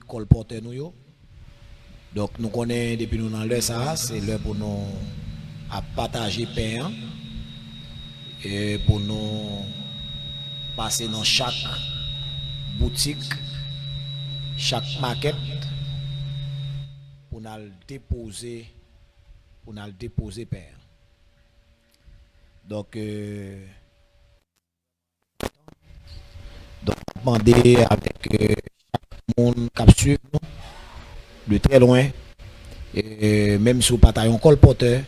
colporter nous yo. Donc nous connaissons depuis nous dans l'heure ça, c'est l'heure pour nous à partager pain et pour nous passer dans chaque boutique, chaque maquette pour nous déposer pain. Donc demander avec monde qui suit nous de très loin, et même si vous partagez un colporteur,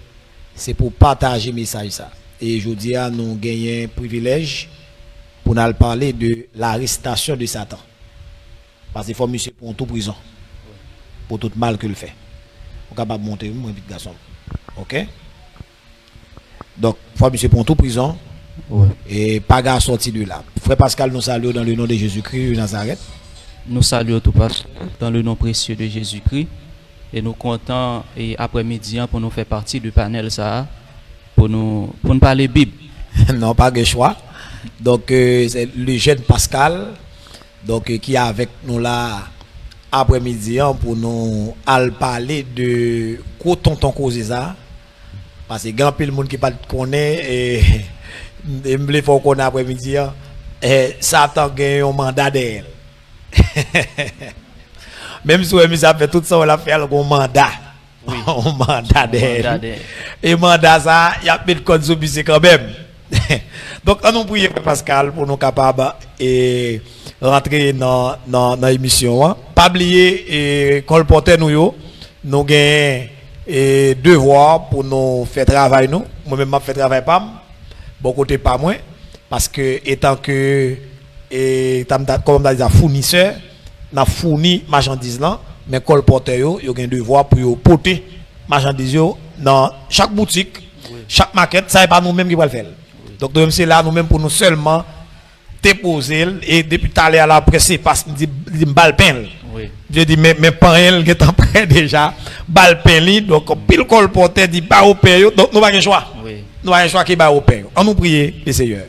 c'est pour partager le message ça. Et je dis à nous gagner un privilège pour nous parler de l'arrestation de Satan. Parce qu'il faut monsieur pour tout prison, pour tout mal qu'il fait. Vous êtes capable de monter, mon petit garçon. Ok? Donc, il faut monsieur pour tout prison. Ouais. Et pas gars sorti de là. Frère Pascal, nous saluons dans le nom de Jésus-Christ de Nazareth. Nous saluons tout pasteur dans le nom précieux de Jésus-Christ. Et nous comptons et après-midi pour nous faire partie du panel ça pour nous parler Bible. Non, pas de choix. Donc c'est le jeune Pascal donc qui est avec nous là après-midi pour nous parler de quoi tonton cause ça parce que grand pile monde qui pas connaît et me faut qu'on après-midi Satan gagne un mandat d'elle. Même si on a fait tout ça, on a fait un mandat. Oui. Un mandat d'elle. Et mandat ça, il y a mis de code subissé quand même. Donc, on nous prie Pascal pour nous capables et rentrer dans l'émission. Pas oublier colporter nous gagnons devoir pour nous faire travail nous. Moi-même, je fais travail pas. Bon côté pas moi. Parce que, étant que comme on a dit, fournisseur, n'a fourni marchandises là, mais colporteur yo a un devoir pour porter marchandises dans chaque boutique, oui. Chaque maquette, ça n'est pas nous-mêmes qui va le faire. Oui. Donc c'est là nous-mêmes pour nous seulement déposer et depuis tout à l'heure la presse parce que dit balle pain. Oui. Je dis mais parents qui est prêt déjà balle pain li donc pile colporteur dit pas au pain donc nous pas un choix. Oui. Nous pas un choix qui ba au pain. On nous prier le Seigneur.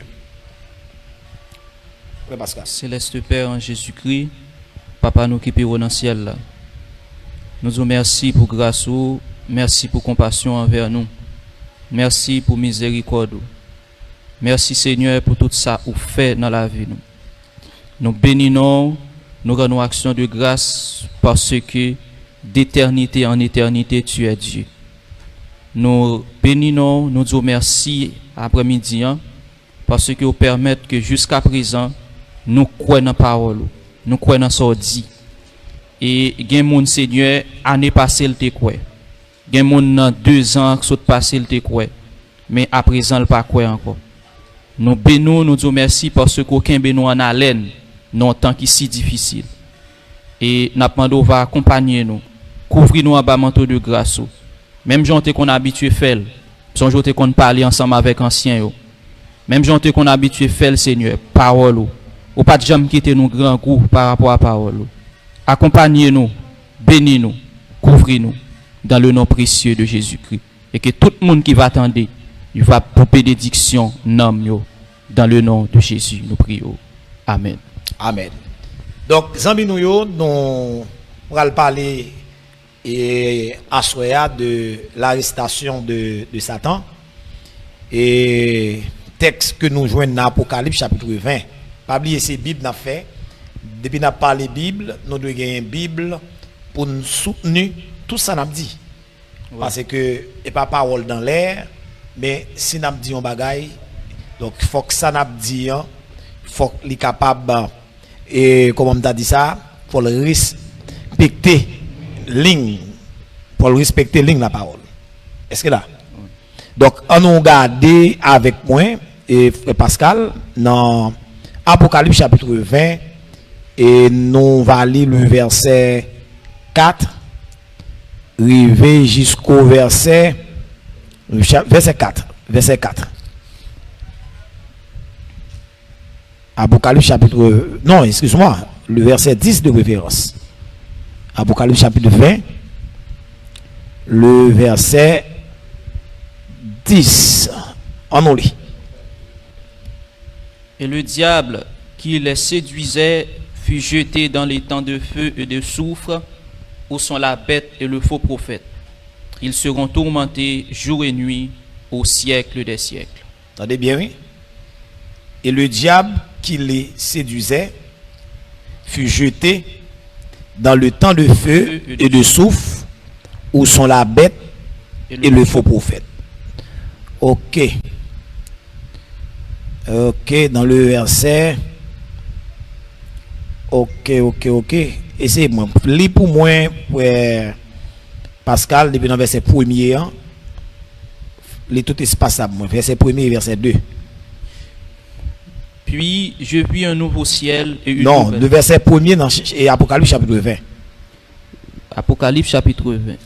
Céleste Père en Jésus-Christ, Papa nous qui payons dans le ciel là. Nous vous merci pour grâce, merci pour compassion envers nous. Merci pour miséricorde. Merci Seigneur pour tout ça que vous faites dans la vie. Nous bénissons, nous rendons action de grâce parce que d'éternité en éternité tu es Dieu. Nous bénissons, nous disons merci après-midi parce que vous permettez que jusqu'à présent nous croyons dans la parole, nous croyons dans ce dit. Et il y a mon Seigneur, année passée, il te croit. Il y a mon 2 ans qui sont passés, il te croit. Mais à présent, il ne pas croit encore. Nous bénissons, nous disons merci parce qu'aucun bénou en haleine dans un temps qui est si difficile. Et nous demandons va accompagner nous, couvrir nous en bas manteau de grâce. Même gens qu'on a habitué à faire, sont gens qu'on parle ensemble avec anciens. Même gens qu'on a habitué à faire, Seigneur, parole. Ou pas de jamais quitter nous grand groupe par rapport à la parole. Accompagnez-nous, bénis-nous, couvrez-nous dans le nom précieux de Jésus-Christ. Et que tout le monde qui va attendre, il va pour bénédiction, dans le nom de Jésus, nous prions. Amen. Amen. Donc, Zambi nous allons parler et assoya de l'arrestation de Satan. Et texte que nous joignons dans Apocalypse chapitre 20. Pas oublier ces Bibles n'a fait. Depuis n'a parlé Bible, nous devons gagner une Bible pour nous soutenir tout ça n'a dit. Ouais. Parce que et pas parole dans l'air, mais si n'a dit un bagaille, donc il faut que ça n'a dit, faut qu'il capable et comment on a dit ça, faut le respecter ligne, faut le respecter ligne la parole. Est-ce que là? Ouais. Donc on nous garder avec moi et Pascal dans Apocalypse chapitre 20 et nous va lire le verset 4 arriver jusqu'au verset 4 Apocalypse chapitre non excuse-moi le verset 10 de référence Apocalypse chapitre 20 le verset 10 on lit. Et le diable qui les séduisait fut fut jeté dans les temps de feu et de soufre, où sont la bête et le faux prophète. Ils seront tourmentés jour et nuit au siècle des siècles. Attendez bien, oui. Et le diable qui les séduisait fut jeté dans le temps de feu et de soufre, où sont la bête et le faux prophète. Ok. Ok, dans le verset. Ok. Essayez-moi. Lis pour moi, Pascal, depuis le verset 1er. Lis tout espaçable, verset 1er et verset 2. Puis je vis un nouveau ciel et une non, nouvelle. Le verset 1er dans Apocalypse chapitre 20. Apocalypse chapitre 20.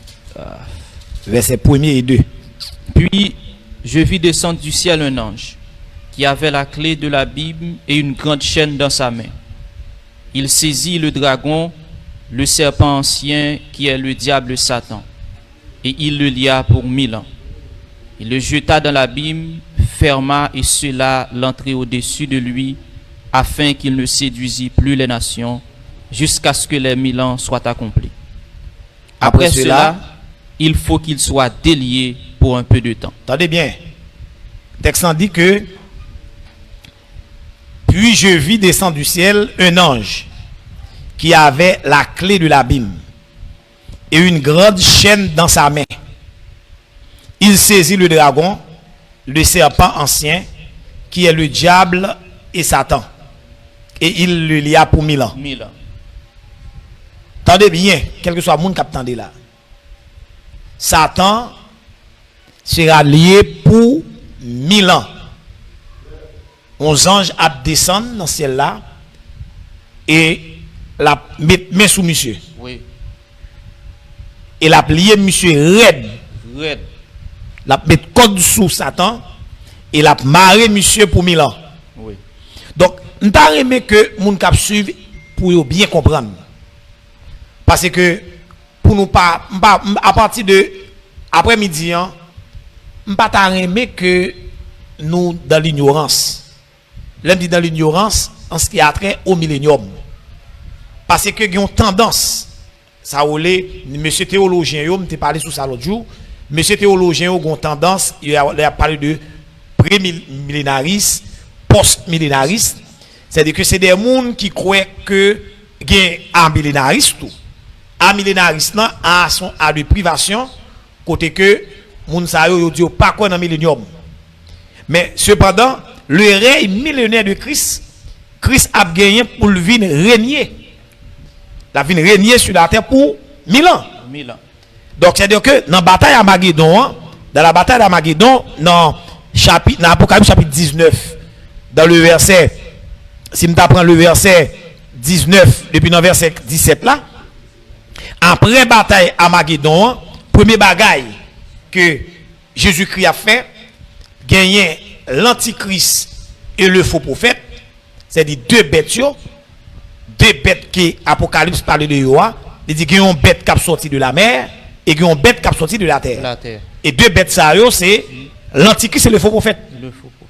Verset 1er et 2. Puis je vis descendre du ciel un ange qui avait la clé de l'abîme et une grande chaîne dans sa main. Il saisit le dragon, le serpent ancien qui est le diable Satan, et il le lia pour 1000 ans. Il le jeta dans l'abîme, ferma et scella l'entrée au-dessus de lui, afin qu'il ne séduisît plus les nations, jusqu'à ce que les 1000 ans soient accomplis. Après cela, il faut qu'il soit délié pour un peu de temps. Attendez bien. Le texte en dit que puis je vis descendre du ciel un ange qui avait la clé de l'abîme et une grande chaîne dans sa main. Il saisit le dragon, le serpent ancien, qui est le diable et Satan, et il le lia pour 1000 ans. 1000 ans. Attendez bien, quel que soit le monde qui attendait là. Satan sera lié pour 1000 ans. 11 anges à descendre dans ciel là et la mettre main sous monsieur. Oui. Et la plier monsieur raide. Red. La mettre code sous Satan et la marrer monsieur pour 1000 ans. Oui. Donc, nous avons aimé que moun kap suivre pour bien comprendre. Parce que pour nous pas à partir de après-midi, nous pas aimé que nous dans l'ignorance. L'homme dit dans l'ignorance en ce qui a trait au millénium. Parce que il y a une tendance. Ça voulait monsieur théologien yo m'te parlé sur ça l'autre jour. Monsieur théologien yo une tendance, il a parlé de pré-millénariste, post-millénariste. C'est-à-dire que c'est des gens qui croient que gain un millénariste tout. Un millénariste là a de privation côté que moun sa yo dit pas quoi dans millénium. Mais cependant, le règne millénaire de Christ a gagné pour le venir régner. La vine régner sur la terre pour 1000 ans. 1000 ans. Donc c'est-à-dire que dans la bataille à Magédon, dans Apocalypse chapitre 19, dans le verset, si nous apprenons le verset 19, depuis le verset 17 là, après bataille à Magédon, premier bagaille que Jésus-Christ a fait, gagner l'antichrist et le faux prophète, c'est-à-dire deux bêtes qui Apocalypse parle de Yoa, il dit qu'il y a une bête qui a sorti de la mer et qu'il y a une bête qui a sorti de la terre. Et deux bêtes ça c'est l'antichrist et le faux prophète.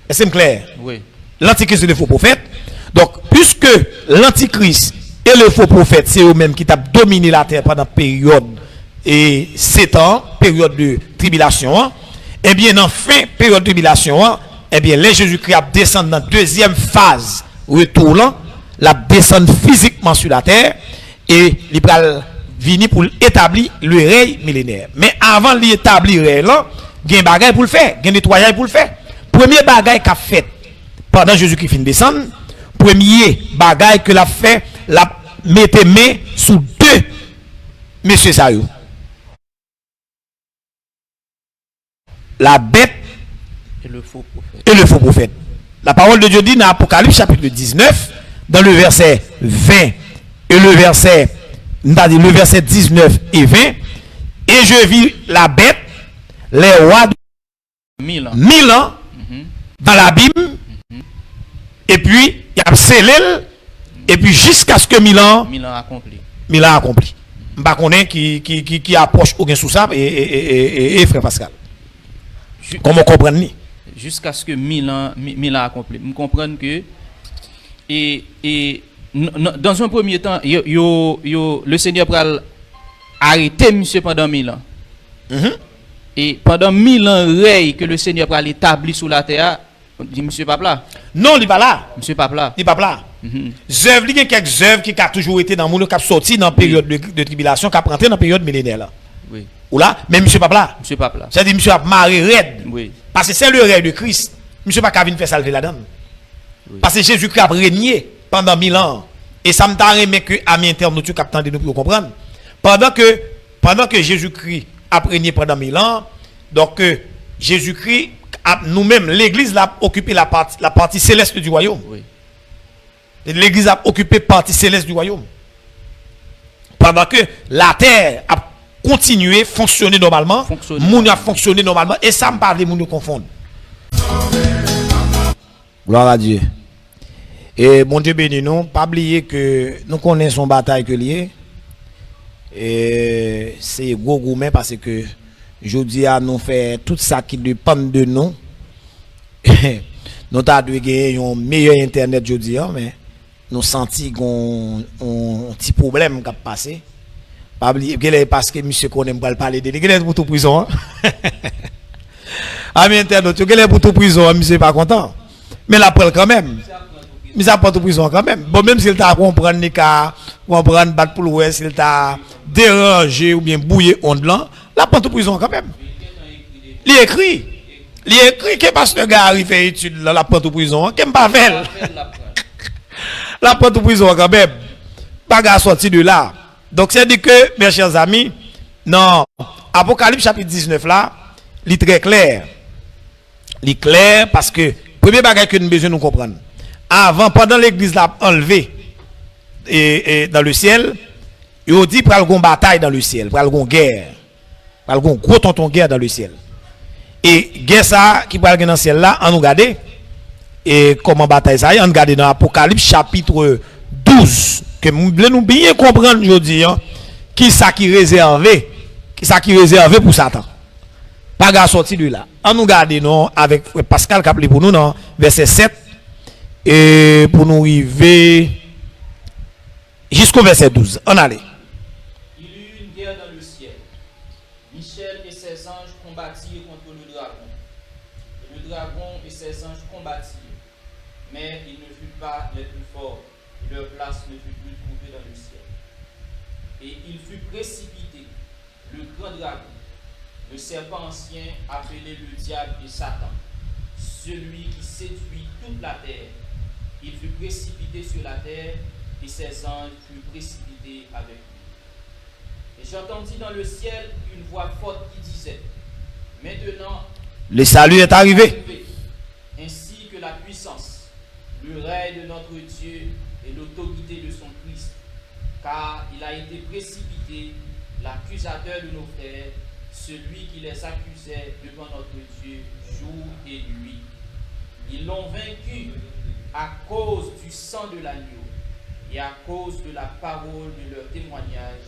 Est-ce que c'est clair? Oui. L'antichrist et le faux prophète. Donc puisque l'antichrist et le faux prophète c'est eux-mêmes qui ont dominé la terre pendant période et 7 ans, période de tribulation, et bien dans fin période de tribulation, et bien les Jésus-Christ a descendu dans la deuxième phase retour là, la descendre physiquement sur la terre et il va venir pour établir le règne millénaire. Mais avant de l'établir là, il y a un bagage pour le faire, il y a un nettoyage pour le faire. Premier bagage qu'a fait pendant Jésus-Christ fin descendre, premier bagage que l'a fait, la mettre main sous deux messieurs ça yo. La bête et le faux prophète. La parole de Dieu dit dans Apocalypse chapitre 19, dans le verset 20 et le verset 19 et 20, et je vis la bête, les rois de 1000 ans dans l'abîme, et puis il y a scellé, et puis jusqu'à ce que 1000 ans accompli. 1000 ans accompli. Je ne sais pas qui approche aucun sous ça et frère Pascal. Comment comprendre ni? Jusqu'à ce que 1000 ans accompli. Je comprends que et dans un premier temps, le Seigneur pral arrêter monsieur pendant 1000 ans. Et pendant 1000 ans, règne que le Seigneur pral établi sur la terre, dit monsieur pas là. Non, il n'est pas là. Monsieur pas là. Il n'est pas là. Œuvres, il y a quelques œuvres qui ont toujours été dans le monde, qui ont sorti dans la période de tribulation, qui ont rentré dans la période millénaire. Là. Oui. Ou là, mais monsieur pas là. Monsieur pas là. C'est-à-dire monsieur a marré raide. Oui. Parce que c'est le règne de Christ. Monsieur pas venir faire salver la donne. Oui. Parce que Jésus-Christ a régné pendant 1000 ans. Et ça me t'a remis que à mes internautes qui attendent nous pour comprendre. Pendant que Jésus-Christ a régné pendant 1000 ans, donc Jésus-Christ, nous-mêmes, l'Église a occupé la partie céleste du royaume. Oui. L'Église a occupé la partie céleste du royaume. Pendant que la terre a continué à fonctionner normalement, moun a fonctionné normalement, et ça me parle de moun nous confondre. Gloire à Dieu. Et mon Dieu béni nous, pas oublier que nous connaissons son bataille que lié. Et c'est gros gourmet parce que je dis à nous faire tout ça qui dépend de nous. Nous avons gagné un meilleur internet je dis, mais nous senti qu'on un petit problème qui a passé. Pas oublier parce que monsieur connaît pas parler de l'église pour tout prison. À mes internautes, que les pour tout prison, monsieur pas content. Mais la prend quand même. Mais ça porte prison quand même. Bon, même s'il t'a comprendre les cas, comprendre battre pour l'ouest, s'il t'a dérangé ou bien bouillé onde là, la porte prison quand même. Il écrit que pasteur gars arrive faire étude là, la porte prison, qu'aime pas faire. La porte prison quand même. Pas gars sorti de là. Donc c'est dit que mes chers amis, non, Apocalypse chapitre 19 là, il est très clair. Il est clair parce que premier bagage que nous besoin nous comprendre. Avant, pendant l'église l'a enlevé et dans le ciel, il a dit pral gon bataille dans le ciel, pral gon guerre, pral gon gros tonton guerre dans le ciel. Et guerre ça qui pral dans le ciel là, on nous regarde et comment bataille ça, on regarde dans Apocalypse chapitre 12 que nous voulons bien comprendre aujourd'hui qui ça qui réservé pour Satan. Pas gars sorti de là. On nous regarde non avec Pascal qui a appelé pour nous non verset 7. Et pour nous arriver jusqu'au verset 12. On allait. Il y eut une guerre dans le ciel. Michel et ses anges combattirent contre le dragon. Et le dragon et ses anges combattirent. Mais ils ne furent pas les plus forts. Et leur place ne fut plus trouvée dans le ciel. Et il fut précipité, le grand dragon, le serpent ancien appelé le diable et Satan, celui qui séduit toute la terre. Il fut précipité sur la terre et ses anges furent précipités avec lui. Et j'entendis dans le ciel une voix forte qui disait, maintenant, le salut est arrivé, ainsi que la puissance, le règne de notre Dieu et l'autorité de son Christ, car il a été précipité, l'accusateur de nos frères, celui qui les accusait devant notre Dieu jour et nuit. Ils l'ont vaincu à cause du sang de l'agneau et à cause de la parole de leur témoignage.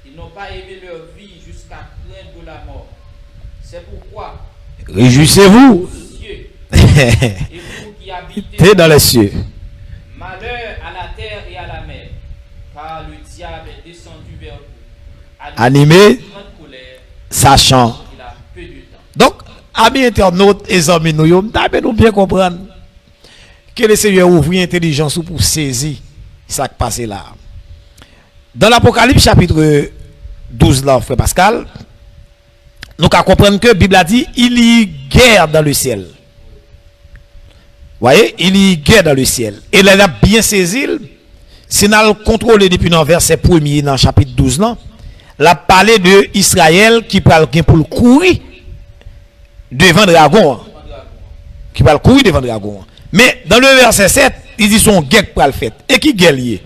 Ils n'ont pas aimé leur vie jusqu'à craindre la mort. C'est pourquoi, réjouissez-vous, cieux, et vous qui habitez dans les cieux. Malheur à la terre et à la mer, car le diable est descendu vers vous, animé, grande colère, sachant. il a peu de temps. Donc, amis internautes et amis nous bien comprendre que le Seigneur ouvre l'intelligence pour saisir ce qui passe là. Dans l'Apocalypse chapitre 12 là, frère Pascal, nous allons comprendre que la Bible a dit il y a guerre dans le ciel. Vous voyez, il y a guerre dans le ciel. Et là, il a bien saisi, si nous allons contrôler depuis le verset 1er dans le chapitre 12 là, la parlé de Israël qui parle pour courir devant le dragon. Qui parle courir devant le dragon. Mais dans le verset 7, il dit son guerre pour le fait. Et qui guerre lié?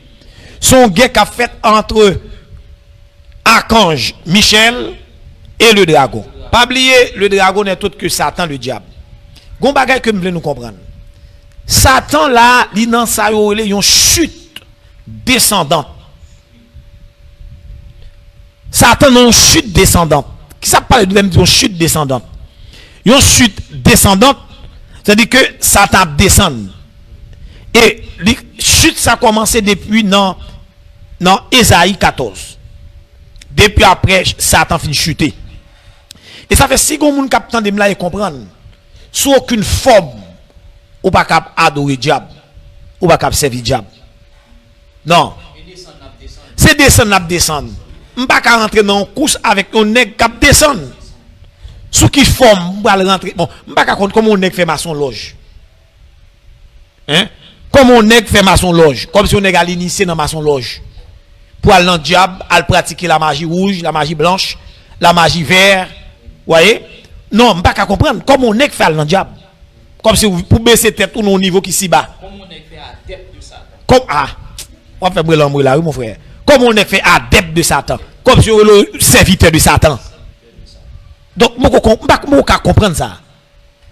Son guerre qu'a fait entre Archange Michel et le dragon. Pas oublier, le dragon n'est autre que Satan, le diable. Gon bagay que nous voulons nous comprendre. Satan là, il dans sa une chute descendante. Satan a une chute descendante. Qui ça parle de une chute descendante? Une chute descendante, c'est-à-dire que Satan descend. Et chute ça a commencé depuis dans Ésaïe 14. Depuis après, Satan finit chuter. Et ça fait si grand monde captant de là et comprendre. Sous aucune forme, ou pas cap adorer diable, ou pas cap servir diable. Non. C'est descendre. On pas qu'à rentrer dans une course avec un nègre cap descendre. Sous qui forme, on va rentrer. Bon, on pas qu'à compte comment on nègre fait maçon loge. Hein? Comment on nègre fait maçon loge, comme si on nègre à l'initier dans maçon loge. Pour aller dans le diable, à pratiquer la magie rouge, la magie blanche, la magie verte. Vous voyez? Non, on pas qu'à comprendre comment on nègre fait dans le diable. Comme si vous baisser tête ou non au niveau qui si bas. Comment on est fait adepte de Satan? Comme on fait brûler là, mon frère. Comme on est fait adepte de Satan. Comme si on est le serviteur de Satan. Donc, je ne peux pas comprendre ça.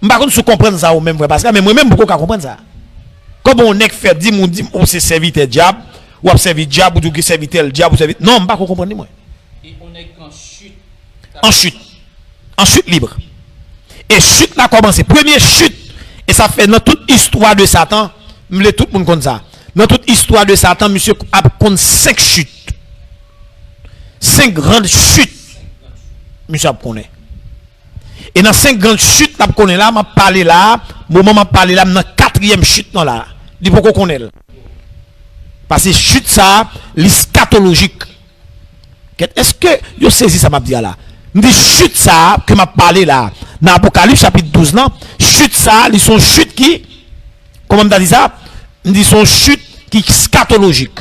Je ne peux pas comprendre ça au même frère. Parce que moi-même, je ne peux pas comprendre ça. Comme on est fait, dit, on c'est serviteur diable, ou on servir diable, ou on serviteur le diable, ou serviteur. Non, je ne peux pas comprendre. Moi. Et on est en chute. En chute. En chute libre. Et chute là commencé. Première chute. Et ça fait dans toute histoire de Satan, tout le monde connaît ça. Dans toute histoire de Satan, monsieur a compté 5 chutes. 5 grandes chutes. Monsieur a connaît. Et dans 5 grandes chutes, là, connaît là, m'a parlé là, moment m'a parlé là, dans 4e chute non là. Dit pourquoi connaît. Parce que chute ça, l'eschatologique. Est-ce que vous saisi ça m'a dit là? Dit chute ça que m'a parlé là dans Apocalypse chapitre 12 non, chute ça, ils sont chutes qui comment on dit ça? Ils sont chutes qui scatologiques.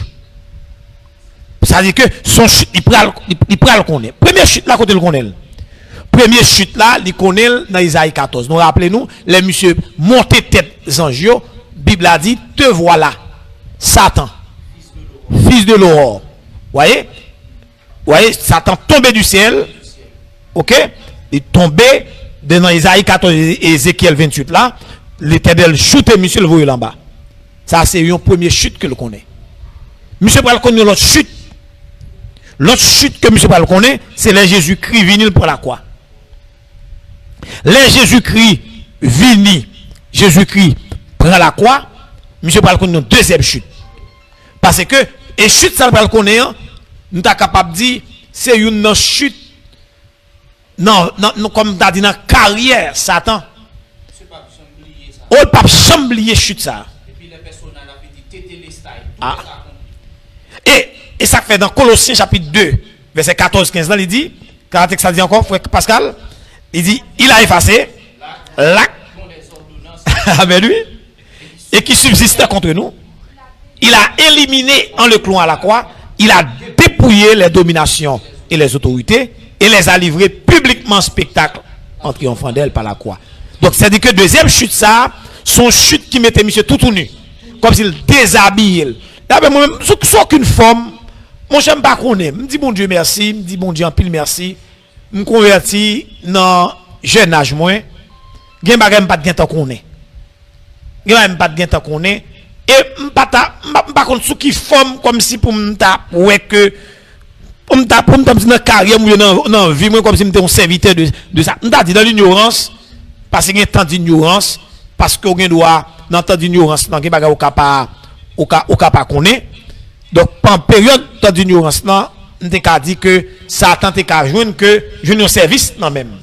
Ça veut dire que son chute il pral connaît. Première chute là côté le connaît. Première chute là, il connaît dans Isaïe 14. Nous rappelez-nous, les monsieur monté tête anges, Bible a dit te voilà Satan, fils de l'aurore. Voyez? Satan tombé du ciel. OK? Il est tombé dans Isaïe 14 et Ézéchiel 28 là, l'Éternel chute monsieur le voyez là bas. Ça c'est une première chute que le connaît. Monsieur va le connaître l'autre chute. L'autre chute que monsieur va le connaître, c'est les Jésus-Christ venu pour la croix. Les Jésus-Christ vini, Jésus-Christ prend la croix, monsieur va le connaître une deuxième chute. Parce que et chute ça va le connaître, nous sommes capable de dire c'est une chute. Non, comme tu as dit dans la carrière, Satan. Oh, le pape chamblier chute ça. Et puis les personnes à la petite tétélestai. Et ça fait dans Colossiens chapitre 2, verset 14-15, là, il dit, quand ça dit encore, frère Pascal, il dit, il a effacé l'acte avec lui, et qui subsistait contre nous. Il a éliminé en le clouant à la croix, il a dépouillé les dominations et les autorités, et les a livrés publiquement en spectacle en triomphant d'elle par la croix. Donc, c'est-à-dire que deuxième chute, ça, son chute qui mettait monsieur tout nu, comme s'il déshabille. Moi-même, sans aucune forme, mon j'aime pas qu'on est. Me dit bon Dieu merci, me dit bon Dieu en pile merci. Me converti dans jeune âge moins. Gen bagay pas de gen tant qu'on est. Gen pas de gen tant qu'on est. Et m'pas contre sous qui forme comme si pour m'ta ouais que pour m'ta dans carrière ou dans vie moi comme si m'était un serviteur de ça. M'ta dit dans l'ignorance parce que gen temps d'ignorance parce que gen doit dans temps d'ignorance dans gen bagay ou pas connaît. Donc, en période d'ignorance, on t'a dit que Satan t'a joindre que je n'ai un service non même.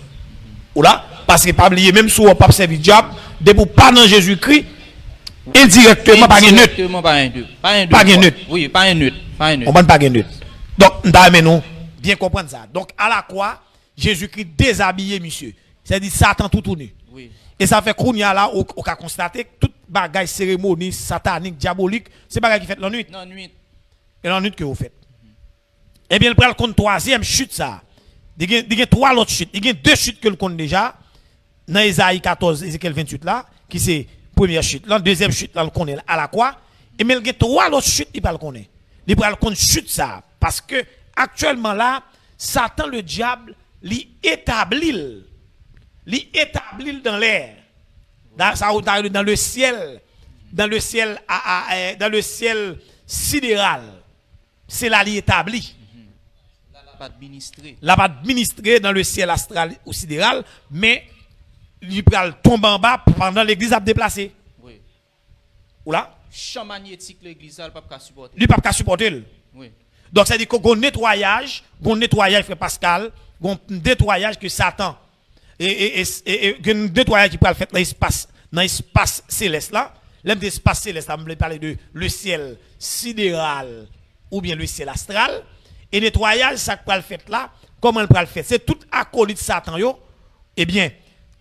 Ou là, parce que pas oublier même si on pas servir diable, depuis pas dans Jésus-Christ, indirectement pas neutre. Pas neutre. Oui, pas neutre. On va pas neutre. Donc, nous bien comprendre ça. Donc, à la croix, Jésus-Christ déshabillé, monsieur. C'est-à-dire Satan tout tourné. Oui. Et ça fait qu'on y a là, on a constaté que toute bagaille cérémonie satanique, diabolique, c'est bagaille qui fait la nuit. Non, nuit. Et la nuit que vous faites. Eh bien, il prend le compte troisième chute ça. Il y a 3 autres chutes. Il y a 2 chutes que le compte déjà. Dans Isaïe 14, Ézéchiel 28 là, qui c'est première chute. La deuxième chute là, le connaît à la croix. Et mais il y a 3 autres chutes, il ne le connaît. Il prend le compte chute ça. Parce que actuellement là, Satan le diable, l'établit dans l'air. Dans le ciel. Dans le ciel sidéral. C'est là l'établi. La va administrer dans le ciel astral ou sidéral, mais il va tomber en bas pendant l'église à déplacer. Oui. Ou là? champ magnétique l'église ça pas qu'à supporter. Lui pas supporter. Oui. Donc ça dit qu'on nettoyage, frère Pascal, qu'on nettoyage que Satan et que nettoyage qui peut le faire dans l'espace céleste là. L'homme d'espace céleste, on me parler de le ciel sidéral ou bien le ciel astral et nettoyage ça peut le faire là, comment il peut le faire? C'est tout acolyte Satan yo. Eh bien,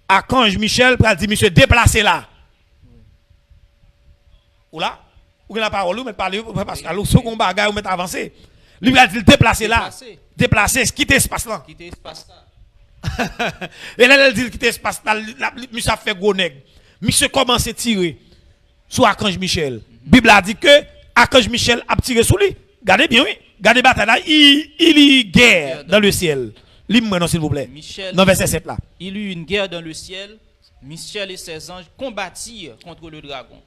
Archange Michel peut dire monsieur déplacez là. Ou là, ou la parole ou mais parler parce que alors second bagage ou mettre avancer. Lui va dire déplacer là. Déplacer, quitter espace là. Quitter espace là. Et là, il dit quitter espace là, monsieur a fait gros nègre. Monsieur commence à tirer sur Archange Michel. Bible a dit que Archange Michel a tiré sur lui. Regardez bien, oui. Regardez bataille là, il y a guerre dans le ciel. Lis-moi non s'il vous plaît. Michel, dans verset 7 là. Il y eut une guerre dans le ciel. Michel et ses anges combattirent contre le dragon.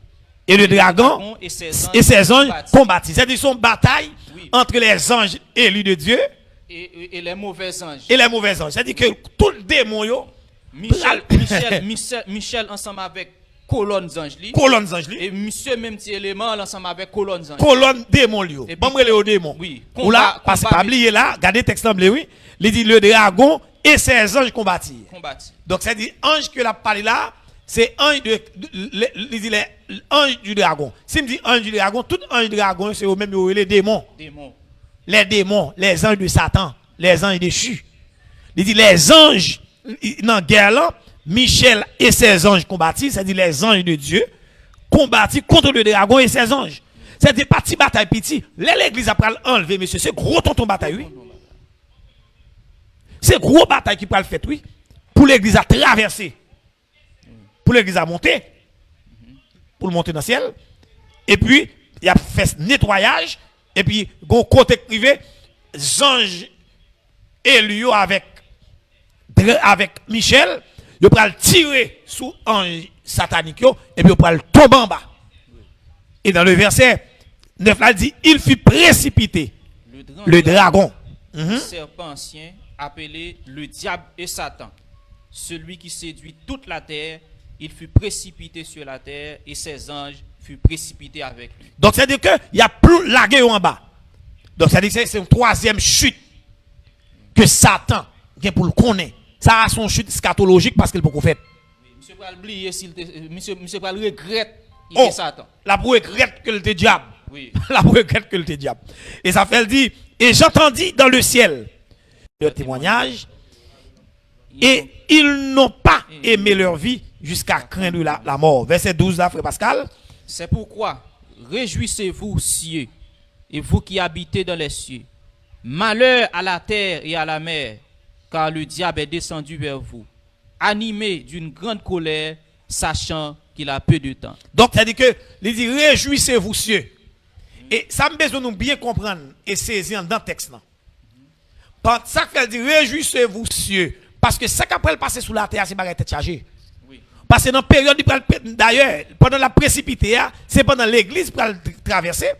Et le dragon et ses anges combattirent. C'est-à-dire son bataille entre les anges élus de Dieu et les mauvais anges. Et les mauvais anges. C'est-à-dire que tout le démon yo Michel ensemble avec colonnes anges et monsieur même petit élément ensemble avec colonnes anges. Colonne démon yo. Bon moi le démon. Oui. Ou là parce pas oublier là, regardez texte semblé oui. Il dit le dragon et ses anges combattirent. Donc c'est dit ange que la parlé là, c'est ange les anges du dragon. Si me dit ange du dragon, tout ange du dragon c'est au même les démons. Les démons, les anges de Satan, les anges déchus. Il dit les anges dans guerre là, Michel et ses anges combattirent, c'est-à-dire les anges de Dieu combattirent contre le dragon et ses anges. C'est des parties bataille petit. L'église a pris enlever monsieur, c'est gros tonton bataille oui. C'est gros bataille qui peut le faire oui. Pour l'église à traverser. Pour l'église à monter. Pour le monter dans le ciel. Et puis il a fait nettoyage et puis gon côté privé anges élus avec Michel, il va le tirer sous un satanique et puis il va le tomber en bas. Et dans le verset 9 là, il dit il fut précipité. Le dragon. Serpent ancien appelé le diable et Satan. Celui qui séduit toute la terre, il fut précipité sur la terre et ses anges furent précipités avec lui. Donc c'est à dire qu'il y a plus largué en bas. Donc c'est à dire que c'est une troisième chute que Satan vient pour le connaître. Ça a son chute scatologique parce qu'il peut qu'on fait. Monsieur va oublier monsieur va regretter il est Satan. La pour regrette que le diable. Oui. La pour regrette que le diable. Et ça fait elle dit et j'entendis dans le ciel le témoignage et ils n'ont pas aimé leur vie jusqu'à craindre la mort. Verset 12 là frère Pascal. C'est pourquoi réjouissez-vous cieux et vous qui habitez dans les cieux. Malheur à la terre et à la mer, car le diable est descendu vers vous, animé d'une grande colère, sachant qu'il a peu de temps. Donc, ça dit que, il dit, réjouissez-vous, cieux. Et ça me besoin de bien comprendre et saisir dans le texte. Par ça qu'elle dit, réjouissez-vous, cieux. Parce que ça qu'après le passer sous la terre, c'est pas la tête chargée. Parce que dans la période, d'ailleurs, pendant la précipité, c'est pendant l'église pour traverser.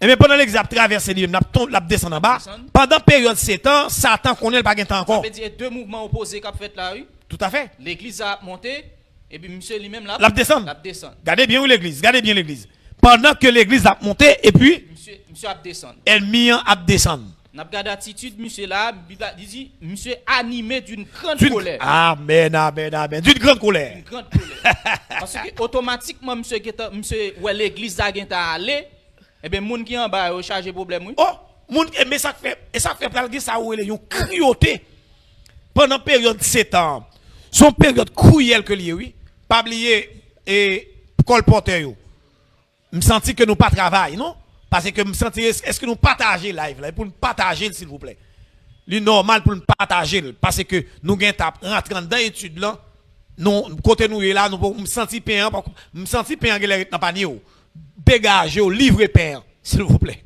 Et mais pendant l'église a traversé, il a descendu en bas. Pendant la période 7 ans, Satan connaît pas de temps encore. Ça veut dire deux mouvements opposés qu'a fait la rue. Tout à fait. L'église a monté et puis monsieur lui-même là. La descend. Regardez bien où l'église, regardez bien l'église. Pendant que l'église a monté et puis monsieur a descendu. Ennemi a descendu. N'a pas d'attitude monsieur là, il dit monsieur animé d'une grande colère. Amen, amen, amen. D'une grande colère. Une grande colère. Parce que automatiquement monsieur ouais l'église a allé. Eh bien, moun qui en bas a chargé problème oui. Oh, moun mais ça fait plage ça où ils ont crioté pendant période 7 ans. Son période cruelle que lié oui. Pas oublier et colporteur yo. Me senti que nous pas travail non parce que me senti est-ce que nous partager live là pour nous partager s'il vous plaît. Le normal pour nous partager parce que nous gain rentrer dans étude là non côté nous là nous me senti payant dans panier dégager au livre père s'il vous plaît.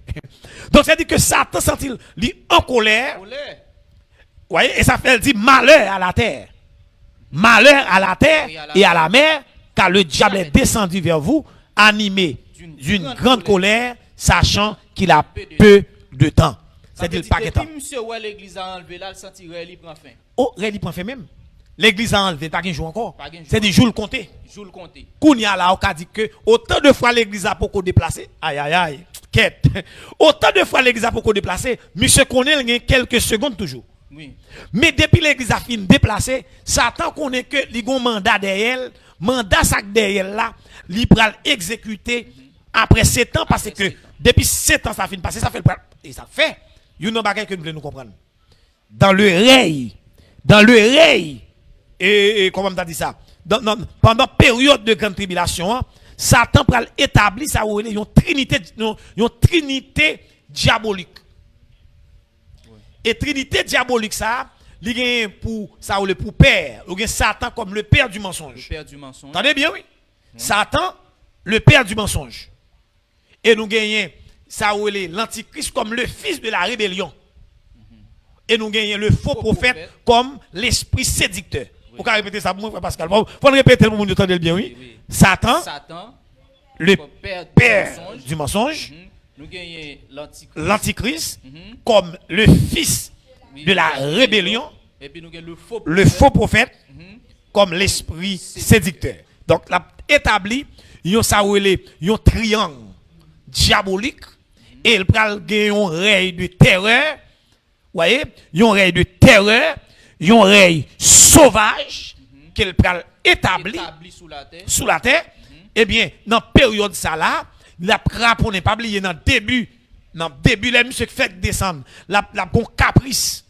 Donc ça dit que Satan senti lui en colère. Voyez et ça fait dit malheur à la terre. Malheur à la terre et à la mer car le diable est descendu vers vous animé d'une grande colère sachant qu'il a peu de temps. C'est-à-dire pas de temps. Monsieur ouais l'église a enlevé là, le senti il prend fin. Oh, il prend fin même. L'église a enlevé, pas qu'un jour encore. Pas qu'un jour C'est des jours comptés. Jour le compter. Kounya là, on a dit que autant de fois l'église a beaucoup déplacé. Aïe, aïe, aïe. Quête. Autant de fois l'église a beaucoup déplacé. Monsieur connaît il y a quelques secondes toujours. Oui. Mais depuis l'église a fini déplacé, Satan connaît que il y a un mandat derrière, mandat ça derrière là, il va exécuter après 7 ans parce que depuis 7 ans ça finit passer, ça fait et ça fait. Il y a un bagage que nous voulons nous comprendre. Dans le règne, et comment on a dit ça? Pendant la période de grande tribulation, Satan va établir ça une trinité diabolique. Et trinité diabolique ça, il y a pour ça pour père, il y a Satan comme le père du mensonge. Le père du mensonge. Attendez bien oui. Satan le père du mensonge. Et nous gagnons ça l'antichrist comme le fils de la rébellion. Et nous gagnons le faux prophète comme l'esprit séducteur. Vous pouvez répéter ça pour moi, Pascal. Faut le répéter pour vous entendre bien, oui. Satan, le père du mensonge. Nous gagnons l'antichrist comme le fils de la rébellion. Et puis nous gagnons le faux prophète comme l'esprit séducteur. Donc, la établi, il y a un triangle diabolique et il prend un règne de terreur. Vous voyez, il y a un règne de terreur, il y a un règne sauvage qu'il prend établi sous la terre. Eh bien, dans la période ça là, la pour ne pas oublier dans le début, là, monsieur fait descendre, la bon caprice.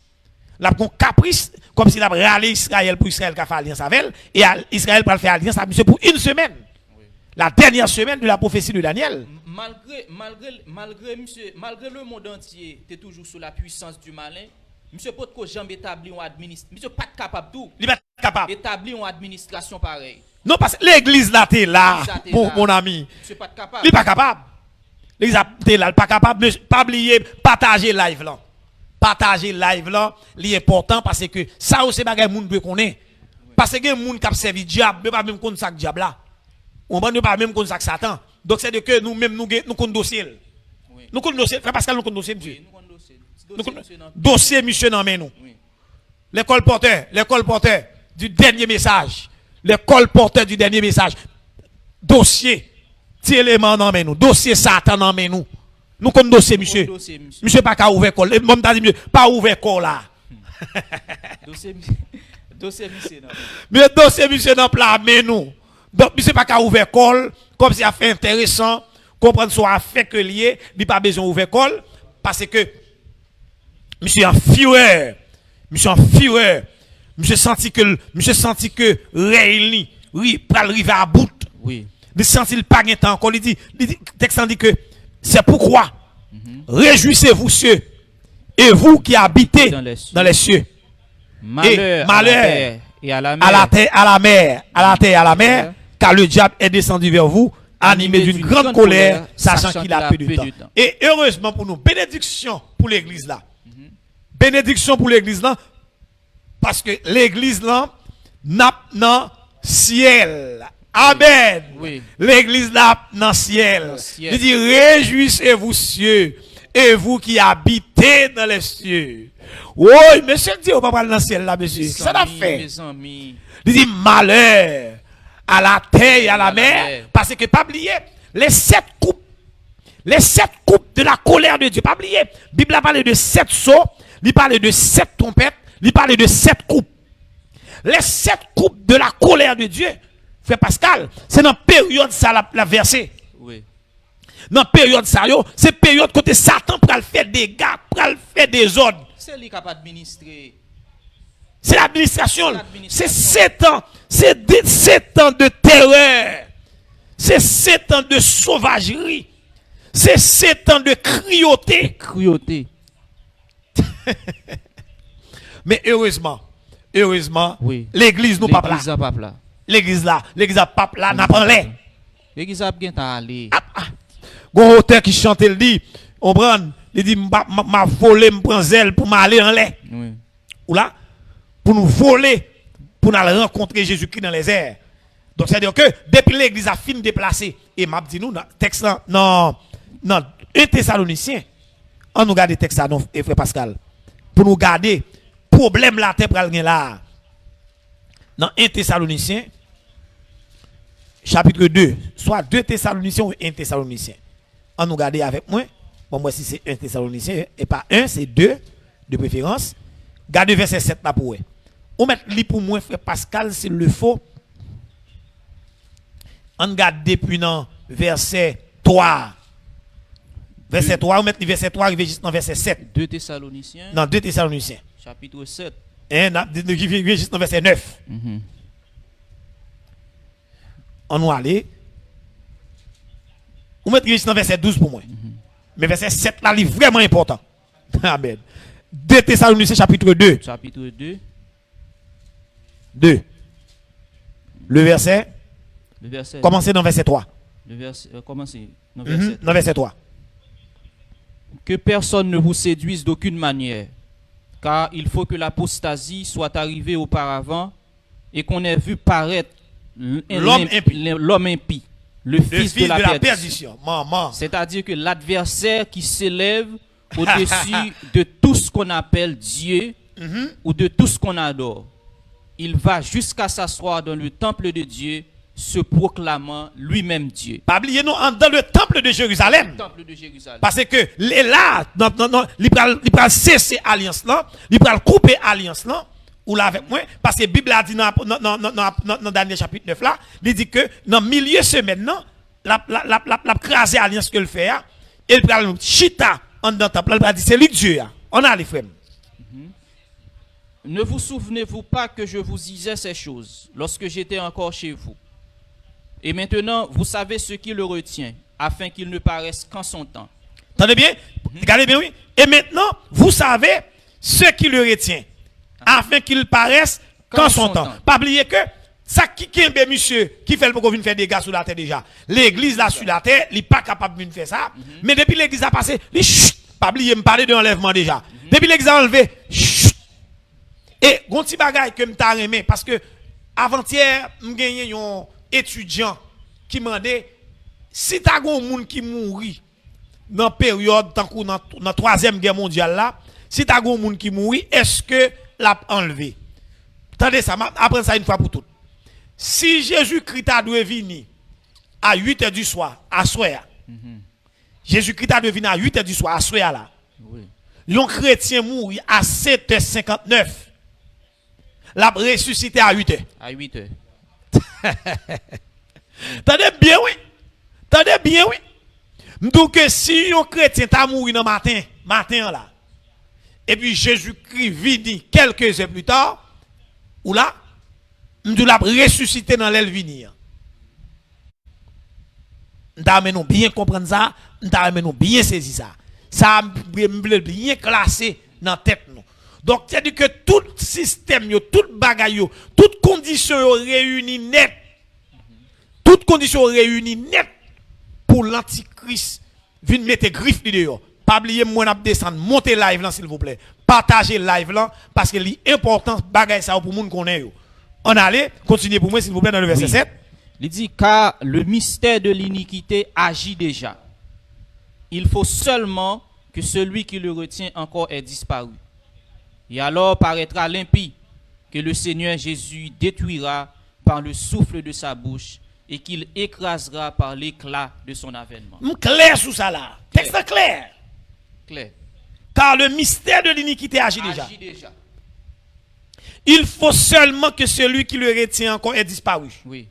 La bon caprice, comme s'il a râlé Israël pour Israël qui a fait alliance avec elle, et Israël va faire alliance avec monsieur pour une semaine. La dernière semaine de la prophétie de Daniel. Malgré le monde entier, tu es toujours sous la puissance du malin. Monsieur peut que jamais établir une administration. Monsieur pas capable tout. Il est capable. Établir une administration pareille. Non, parce que l'église là, t'es là, mon ami. Monsieur pas capable. Il n'est pas capable. L'église t'es là, il n'est pas capable. Pas oublier, partager live là. Partager live là, c'est important parce que ça aussi, c'est des gens qui connaissent. Parce que les gens qui ont servi diable, ne pas même connaître ça diable là. On ne pas même connaître ça Satan. Donc c'est de que nous-mêmes, nous connaissons dossier. Nous connaissons dossier. Frère Pascal, nous connaissons dossier, monsieur. Dossier, monsieur, non, mais nous. L'école porteur du dernier message. L'école porteur du dernier message. Dossier. Ti élément, non, mais nous. Dossier Satan, non, mais nous. Nous connaissons dossier, monsieur. Monsieur, pas qu'à ouvrir col. Moi, je dis, pas ouvrir col là. Dossier, monsieur, non. Mais dossier, monsieur, non, plat, mais nous. Donc, monsieur, pas qu'à ouvrir col. Comme si a fait intéressant. Comprendre soit fait que lié. Il pas besoin d'ouvrir col. Parce que, monsieur en fureur. Monsieur senti que réuni, oui, pour arriver à bout. Oui. Il senti le pas de temps encore. Il dit, texte dit que c'est pourquoi réjouissez-vous cieux et vous qui habitez dans les cieux. Malheur et à la mer, car le diable est descendu vers vous, animé d'une grande colère, sachant qu'il a peu de temps. Et heureusement pour nous, bénédiction pour l'église là. Bénédiction pour l'église là, parce que l'église là n'a dans ciel. Amen. Oui. L'église là dans ciel. Il dit réjouissez-vous cieux et vous qui habitez dans les cieux. Oui, monsieur dit on va pas dans le ciel là monsieur. Ça l'a fait. Il dit malheur à la terre et à la mer parce que pas oublier les 7 coupes de la colère de Dieu. Pas oublier. La Bible a parlé de 7 sceaux, il parle de 7 trompettes, il parle de 7 coupes. Les 7 coupes de la colère de Dieu. Frère Pascal, c'est dans la période ça la versé. Oui. Dans la période ça, c'est période côté Satan pour faire des gars, pour faire des ordres. C'est lui qui a administré. C'est l'administration. C'est 7 ans. C'est 7 ans de terreur. C'est 7 ans de sauvagerie. C'est 7 ans de cruauté. Mais heureusement, oui. L'église nous pas là. L'église a pas là, n'a pas l'air. L'église a bien allé. Gon auteur qui chante, il dit, on prend, il dit, m'a volé, m'prend zèle pour m'aller en l'air. Oui. Ou là, pour nous voler, pour nous rencontrer Jésus-Christ dans les airs. Donc, c'est-à-dire que, depuis l'église a fini de déplacer, et m'a dit nous, texte non, 1 Thessaloniciens, on nous garde texte là, non, frère Pascal, pour nous garder, problème là, t'es pral là. dans 1 Thessaloniciens, chapitre 2, soit 2 Thessaloniciens ou 1 Thessaloniciens. On nous regarde avec moi. Bon, moi, si c'est 1 Thessaloniciens, et pas 1, c'est 2 de préférence. Gardez verset 7 là pour vous. On met li pour moi, frère Pascal, s'il le faut. On regarde depuis dans verset 3. Verset 3, on met le verset 3 arrivé juste dans verset 7. 2 Thessaloniciens. Dans 2 Thessaloniciens. Chapitre 7. Et qui vient juste dans verset 9. On va aller. On met juste dans verset 12 pour moi. Mais verset 7 là, il est vraiment important. Amen. 2 Thessaloniciens chapitre 2. Chapitre 2. 2. Le verset. Le verset. Commencez dans verset 3. Le verset. Commencez. Dans verset. Dans verset 3. Que personne ne vous séduise d'aucune manière, car il faut que l'apostasie soit arrivée auparavant et qu'on ait vu paraître l'homme impie, le fils de la perdition. Maman. C'est-à-dire que l'adversaire qui s'élève au-dessus de tout ce qu'on appelle Dieu ou de tout ce qu'on adore. Il va jusqu'à s'asseoir dans le temple de Dieu, se proclamant lui-même Dieu. Pas oublier nous dans le temple de Jérusalem. Parce que là, il va cesser alliance là, il va couper alliance là, ou là avec moi, parce que la Bible a dit dans le dernier chapitre 9 là, il dit que dans le milieu semaine, la crasé alliance que le fait, et il va chita en dans le temple, il va dire c'est lui Dieu. On a les frères. Ne vous souvenez-vous pas que je vous disais ces choses lorsque j'étais encore chez vous? Et maintenant, vous savez ce qui le retient, afin qu'il ne paraisse qu'en son temps. Attendez bien? Regardez bien, oui. Et maintenant, vous savez ce qui le retient, afin qu'il paraisse qu'en son temps. Pas oublier que ça qui est monsieur qui fait le pour faire des dégâts sur la terre déjà. L'église là sur la terre, il n'est pas capable de faire ça. Mais depuis l'église a passé, pas oublier me parler de l'enlèvement déjà. Depuis l'église a enlevé, et gon ti bagay que m'ta remé parce que avant-hier m'gagné un étudiant qui m'a dit si t'as gon moun qui mouri dans période tant que dans troisième guerre mondiale là, si t'as gon moun qui mouri, est-ce que l'a enlevé? Attendez ça, après ça une fois pour toutes. Si Jésus-Christ a dû venir à 8h du soir, à soir. Jésus-Christ a dû venir à 8h du soir, à soir là. Oui. Un chrétien mouri à 7h59. L'a ressuscité à 8h. À 8h. Tendez bien, oui. Tendez bien, oui. Donc, si un chrétien t'a mouru dans le matin là, et puis Jésus-Christ vini quelques heures plus tard, ou là, nous l'a ressuscité dans l'aile venir. Nous bien comprendre ça, nous bien saisir ça. Ça bien classé dans la tête nous. Donc, c'est-à-dire que tout système, tout bagay, toute condition réunie net, toute condition réunie net pour l'antichrist, vient mettre griffe dehors. Pas oublier moi n'a descendre, monter live là s'il vous plaît. Partagez live là parce que l'important bagay ça pour moun connaît yo. On allait continuer pour moi s'il vous plaît dans le verset 7. Il dit car le mystère de l'iniquité agit déjà. Il faut seulement que celui qui le retient encore ait disparu. Et alors paraîtra l'impie que le Seigneur Jésus détruira par le souffle de sa bouche et qu'il écrasera par l'éclat de son avènement. Clair sous ça là. Texte clair. Clair. Car le mystère de l'iniquité agit déjà. Il faut seulement que celui qui le retient encore ait disparu. Oui.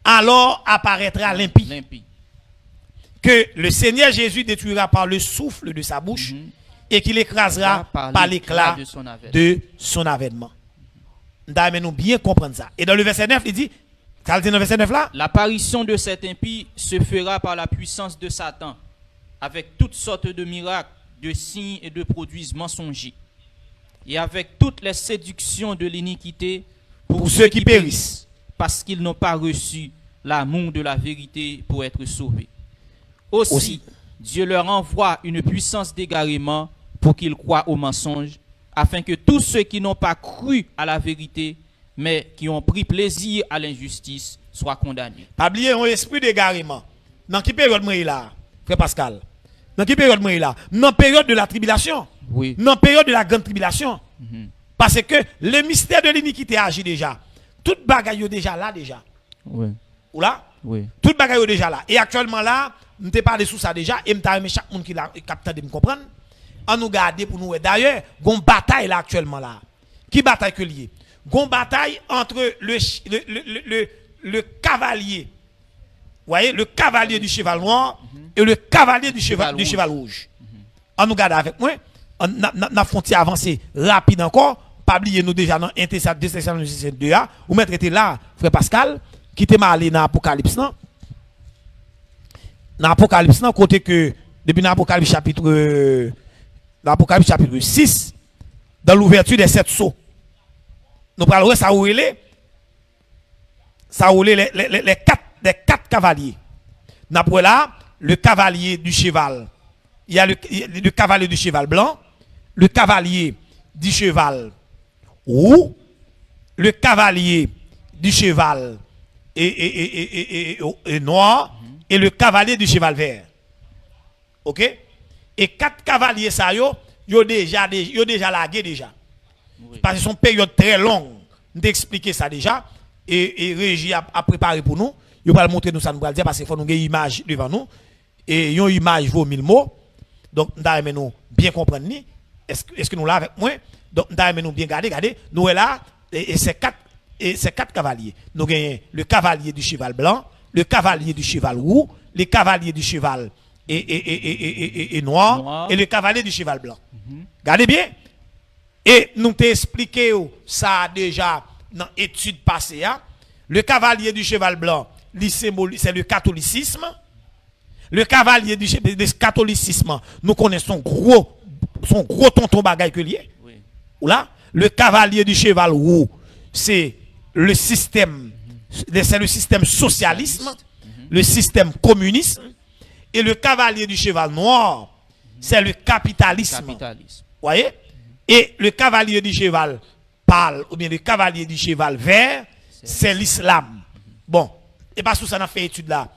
Alors apparaîtra l'impie. Que le Seigneur Jésus détruira par le souffle de sa bouche et qu'il écrasera par l'éclat de son avènement. Nous bien comprendre ça. Et dans le verset 9, il dit, dans le verset 9 là, l'apparition de cet impie se fera par la puissance de Satan, avec toutes sortes de miracles, de signes et de produits mensongers, et avec toutes les séductions de l'iniquité pour ceux qui périssent, parce qu'ils n'ont pas reçu l'amour de la vérité pour être sauvés. Aussi, Dieu leur envoie une puissance d'égarement pour qu'ils croient au mensonge, afin que tous ceux qui n'ont pas cru à la vérité, mais qui ont pris plaisir à l'injustice, soient condamnés. Pas oublier un esprit d'égarement. Dans quelle période moi là, frère Pascal? Dans quelle période moi là? Dans la période de la tribulation. Oui. Dans la période de la grande tribulation. Parce que le mystère de l'iniquité agit déjà. Tout bagaille yo déjà là déjà. Oui. Ou là? Oui. Tout bagaille yo déjà là. Et actuellement là, m'te parlé sous ça déjà et m'ta aimé chaque monde qui la capte de me comprendre. On nous garder pour nous. D'ailleurs, gon bataille là actuellement là. Qui bataille que lié? Gon bataille entre le cavalier. Vous voyez, le cavalier du cheval noir et le cavalier du cheval rouge. On nous garde avec moi. On a frontière avancée rapide encore. Pas oublier nous déjà dans Thessaloniciens 2a. Ou mettre était là, frère Pascal, qui était mal dans l'Apocalypse. Dans l'Apocalypse, côté que, depuis l'Apocalypse chapitre 6, dans l'ouverture des 7 sceaux, nous parlons ça où les quatre cavaliers. Nous là, le cavalier du cheval. Il y a le cavalier du cheval blanc, le cavalier du cheval roux, le cavalier du cheval et noir, et le cavalier du cheval vert. OK? Et 4 cavaliers, ça, yo déjà lagué déjà. Oui. Parce que c'est une période très longue. Nous expliqué ça déjà. Et Régie a préparé pour nous. Il va montrer nous ça, nous va le dire parce qu'il faut nous avoir une image devant nous. Et une image vaut 1000 mots. Donc, nous bien comprendre. Est-ce que nous là avec moi? Donc, nous bien garder. Nous est là, et c'est 4 cavaliers. Nous gagnons le cavalier du cheval blanc, le cavalier du cheval roux, le cavalier du cheval et noir, et le cavalier du cheval blanc. Regardez bien. Et nous t'ai expliqué ça déjà dans l'étude passée. Hein? Le cavalier du cheval blanc, c'est le catholicisme. Le cavalier du catholicisme, nous connaissons gros tonton bagaille que lié. Oui. Ou là, le cavalier du cheval roux, c'est le système, c'est le système socialisme, le système communisme. Et le cavalier du cheval noir, c'est le capitalisme. Vous voyez? Et le cavalier du cheval pâle, ou bien le cavalier du cheval vert, c'est l'islam. Bon, et pas sous ça, on a fait étude là.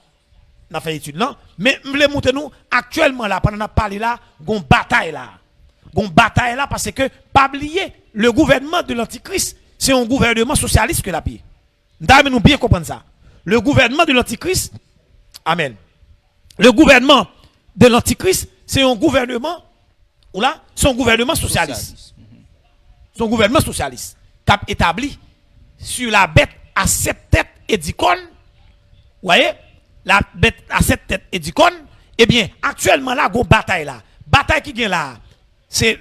On a fait étude là. Mais je voulais montrer nous, actuellement là, pendant qu'on a parlé là, on bataille là. On bataille là parce que, pas oublier, le gouvernement de l'Antichrist, c'est un gouvernement socialiste que la paix. Nous bien comprendre ça. Le gouvernement de l'Antichrist, amen. Le gouvernement de l'Antichrist, c'est un gouvernement, ou là, c'est un gouvernement socialiste. C'est un gouvernement socialiste, cap établi sur la bête à 7 têtes et 10 cornes. Vous voyez? La bête à 7 têtes et 10 cornes. Eh bien, actuellement, là, il y a une bataille là. Bataille qui vient là, c'est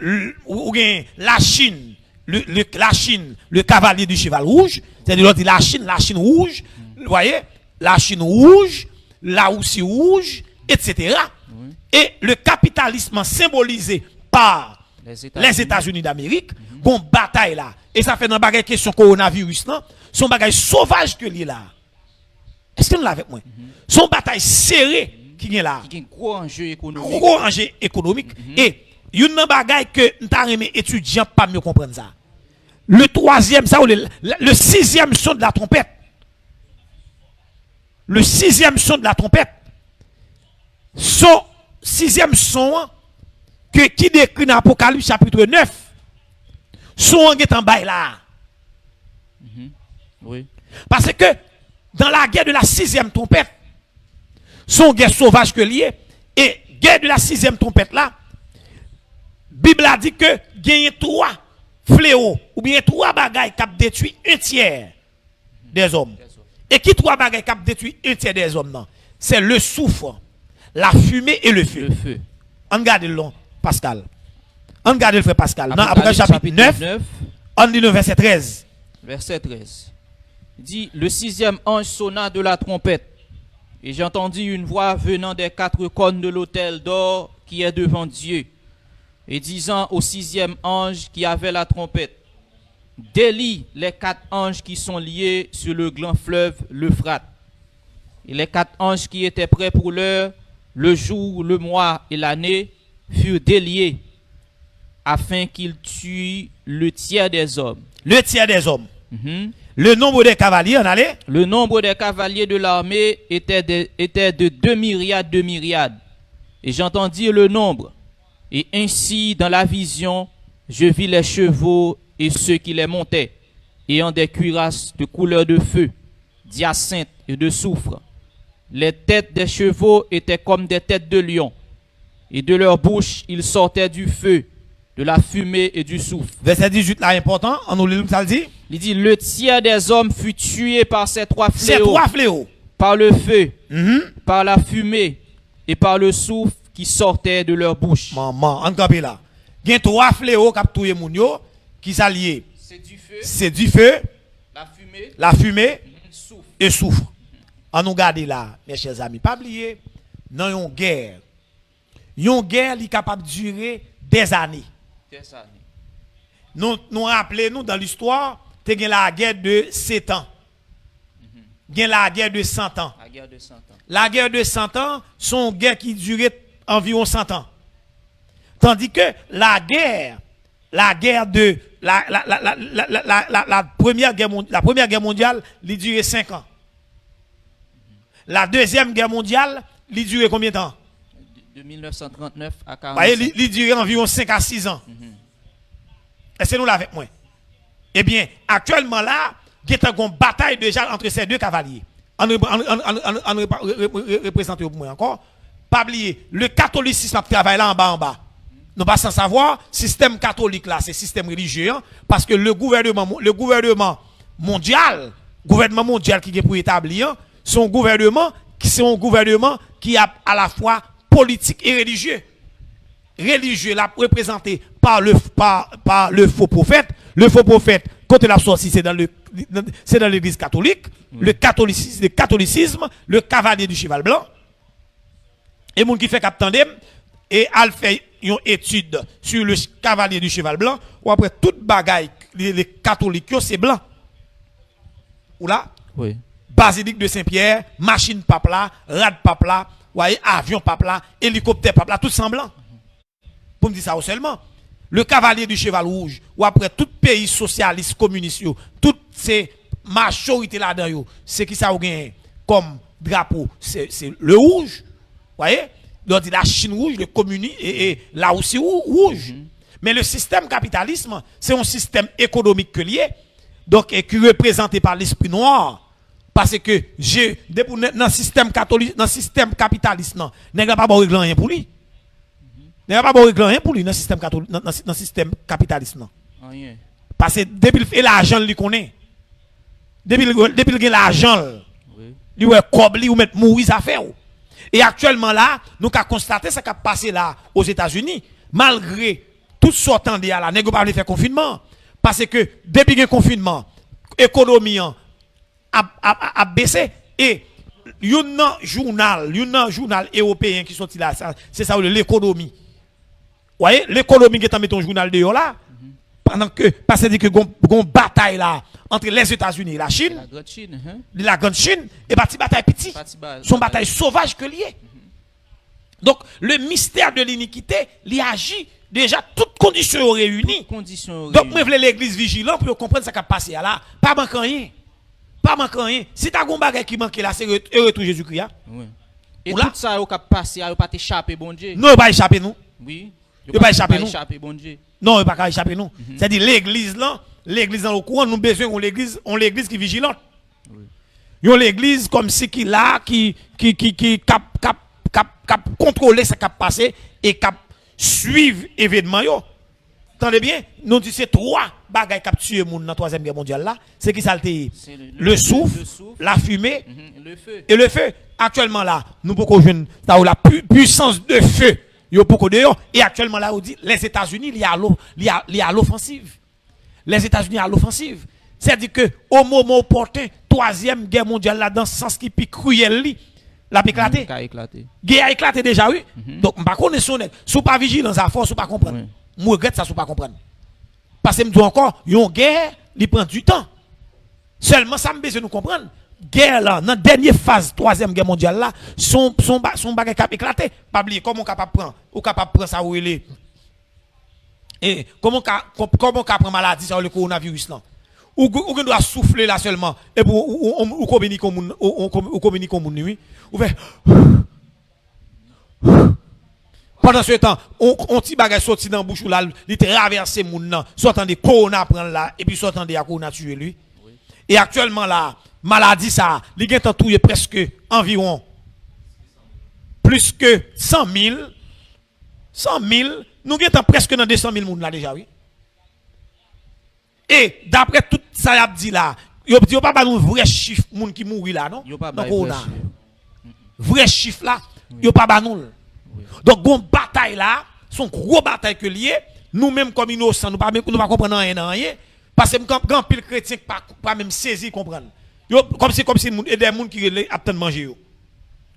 la Chine, la Chine, le cavalier du cheval rouge. C'est-à-dire la Chine rouge. Vous voyez? La Chine rouge, la Russie rouge, etc. Oui. Et le capitalisme symbolisé par les États-Unis d'Amérique, une bataille là. Et ça fait dans la question coronavirus, non? Son bagaille sauvage que li là. Est-ce que nous l'avons avec moi? Son bataille serrée qui est là. Qui a un gros enjeu économique. Gros enjeu économique. Et il y a une bagaille que nous avons étudiants pas mieux comprendre ça. Le troisième, ça, le sixième son de la trompette. Le sixième son de la trompette. Son sixième son qui décrit dans Apocalypse chapitre 9. Son est en bas là. Oui. Parce que dans la guerre de la sixième trompette, son guerre sauvage que lié, et guerre de la sixième trompette là, Bible a dit que gagne 3 fléaux, ou bien 3 bagailles qui détruit un tiers des hommes. Et qui 3 bagailles qui détruit un tiers des hommes non? C'est le soufre, la fumée et le feu. On regarde le long, Pascal. On regarde le frère Pascal. Dans Apocalypse chapitre 9, on lit le verset 13. Verset 13. Dit, le 6e ange sonna de la trompette, et j'entendis une voix venant des 4 cornes de l'autel d'or qui est devant Dieu, et disant au 6e ange qui avait la trompette, délie les 4 anges qui sont liés sur le grand fleuve l'Euphrate. Et les 4 anges qui étaient prêts pour l'heure, le jour, le mois et l'année, furent déliés, afin qu'ils tuent le tiers des hommes. Le tiers des hommes. Le nombre des cavaliers, on allait? Le nombre des cavaliers de l'armée était de 2 myriades de myriades. Et j'entendis le nombre. Et ainsi, dans la vision, je vis les chevaux et ceux qui les montaient. ayant des cuirasses de couleur de feu, d'hyacinthe et de soufre. Les têtes des chevaux étaient comme des têtes de lions, et de leur bouche il sortait du feu, de la fumée et du soufre. Verset 18 là important, on nous lit ça le dit. Il dit, le tiers des hommes fut tué par ces trois C'est fléaux, trois fléaux. par le feu, Mhm. par la fumée et par le soufre qui sortait de leur bouche. Maman, en campé là. Il y a trois fléaux qui ont tué moun yo, qui s'allient. C'est du feu, C'est du feu, la fumée, la fumée soufre. et soufre. On nous garde là, mes chers amis, pas oublier, dans une guerre. Une guerre qui est capable de durer des années. Nous rappelons dans l'histoire, tu as la guerre de 7 ans. Il y a la guerre de 100 ans. La guerre de 100 ans. La guerre de 100 ans, sont une guerre qui durait environ 100 ans. Tandis que la guerre de la première guerre mondiale, elle durait 5 ans. La deuxième guerre mondiale, elle durait combien de temps? De 1939 à 40. Elle durait environ 5 à 6 ans. Est-ce que nous l'avons avec moi? Eh bien, actuellement là, il y a une bataille déjà entre ces deux cavaliers. On représente pour moi encore. Pas oublier, le catholicisme travaille là en bas. Nous pas sans savoir, système catholique là, c'est système religieux, hein, parce que le gouvernement mondial qui est pour établir, son gouvernement qui a à la fois politique et religieux. Religieux là représenté par le faux prophète. Le faux prophète, quand il a sorti, c'est dans l'église catholique, le catholicisme, le cavalier du cheval blanc. Et moun qui fait cap tandem et al fait une étude sur le cavalier du cheval blanc, ou après toute bagaille les catholiques c'est blanc. Ou là? Oui. Basilique de Saint-Pierre, machine papla, rad papla, voyez avion papla, hélicoptère papla, tout semblant. Pour me dire ça seulement. Le cavalier du cheval rouge, ou après tout pays socialiste, communiste, toutes ces majorités là-dedans, c'est qui ça ou gagne comme drapeau, c'est le rouge. Voyez? Donc la Chine rouge, le communisme, et là aussi rouge. Mais le système capitalisme, c'est un système économique que lié, donc et qui est représenté par l'esprit noir. Parce que dans le système catholique, dans le système capitaliste, non, n'est pas bon rien pour lui. N'est pas bon rien pour lui dans le système catholique, dans le système capitaliste, non. Rien. Parce que depuis il fait l'argent, il connaît. Depuis il gagne l'argent, il ouais comme lui ou mettre mourir ça fait. Et actuellement là, nous avons constaté ce qui a passé là aux États-Unis, malgré tout sortant de là, nous pas faire confinement. Parce que depuis le confinement, l'économie a baissé. Et il y a un journal européen qui sorti là, c'est ça l'économie. Vous voyez, l'économie qui est en mettant un journal de là, pendant que, parce que il y a une bataille là, entre les États-Unis et la Chine, la grande Chine, et parti bataille petit. Son bataille sauvage que lié. Donc, le mystère de l'iniquité, il agit déjà toutes conditions réunies. Donc, moi, je veux l'église vigilante pour comprendre ce qui a passé là. Pas manquant rien. Pas manquant rien. Si tu as un bagage qui manque là, c'est retour Jésus-Christ. Oui. Et tout ça, il a passé, il n'a pas échappé, bon Dieu. Non, il n'a pas échappé, nous. Oui. Il n'a pas échappé, nous. Bon Dieu. Non, il n'a pas échappé, nous. C'est-à-dire, l'église là, l'église dans le courant, nous besoin de l'église qui est vigilante. Il y a l'église comme si qui là, qui contrôler ce qui a passé et qui suivre l'événement. Attendez bien, nous disons c'est trois bagages qui ont tué dans la Troisième Guerre mondiale là. C'est qui ça le souffle, la fumée et le feu. Actuellement là, nous pouvons jouer la puissance de feu. Et actuellement là, on dit les États-Unis, il y a l'offensive. Les États-Unis à l'offensive. C'est-à-dire que au moment opportun, Troisième Guerre mondiale là, dans ce sens qui est cruel, la éclaté. Guerre a éclaté déjà, oui. Donc, je ne connais pas si vous pas vigilant, ça force, vous pas comprendre. Je regrette ça, vous pas comprendre. Parce que je me dis encore, une guerre, il prend du temps. Seulement, ça me besoin de nous comprendre. Guerre là, dans la dernière phase, Troisième Guerre mondiale là, son bagage a éclaté. Pas oublier comment on capable prendre, ou capable prendre ça où il est. Et comment on prend maladie, ça le coronavirus là. Ou doit souffler là seulement et ou communique comme nuit ou fait Pendant ce temps, on ti bagay sorti dans bouche là, il traverse moun nan, sortant de corona prend là et puis sortant de corona tuer lui. Oui. Et actuellement là, maladie ça, li gen tan touye presque environ plus que 100 000 nous gen tan presque dans 200 000 moun là déjà oui. Et d'après tout ça y a dit là, yo pas ba nou vrai chiffre moun qui mouri là non? Yo pas ba corona. Vrai chiffre là, yo pas ba nou. Donc, gon bataille là, son gros bataille que lié, nous-mêmes comme innocents, nous pas comprendre rien, parce que quand pile chrétien pas même saisi comprendre. Comme si et des gens qui attendent manger yo.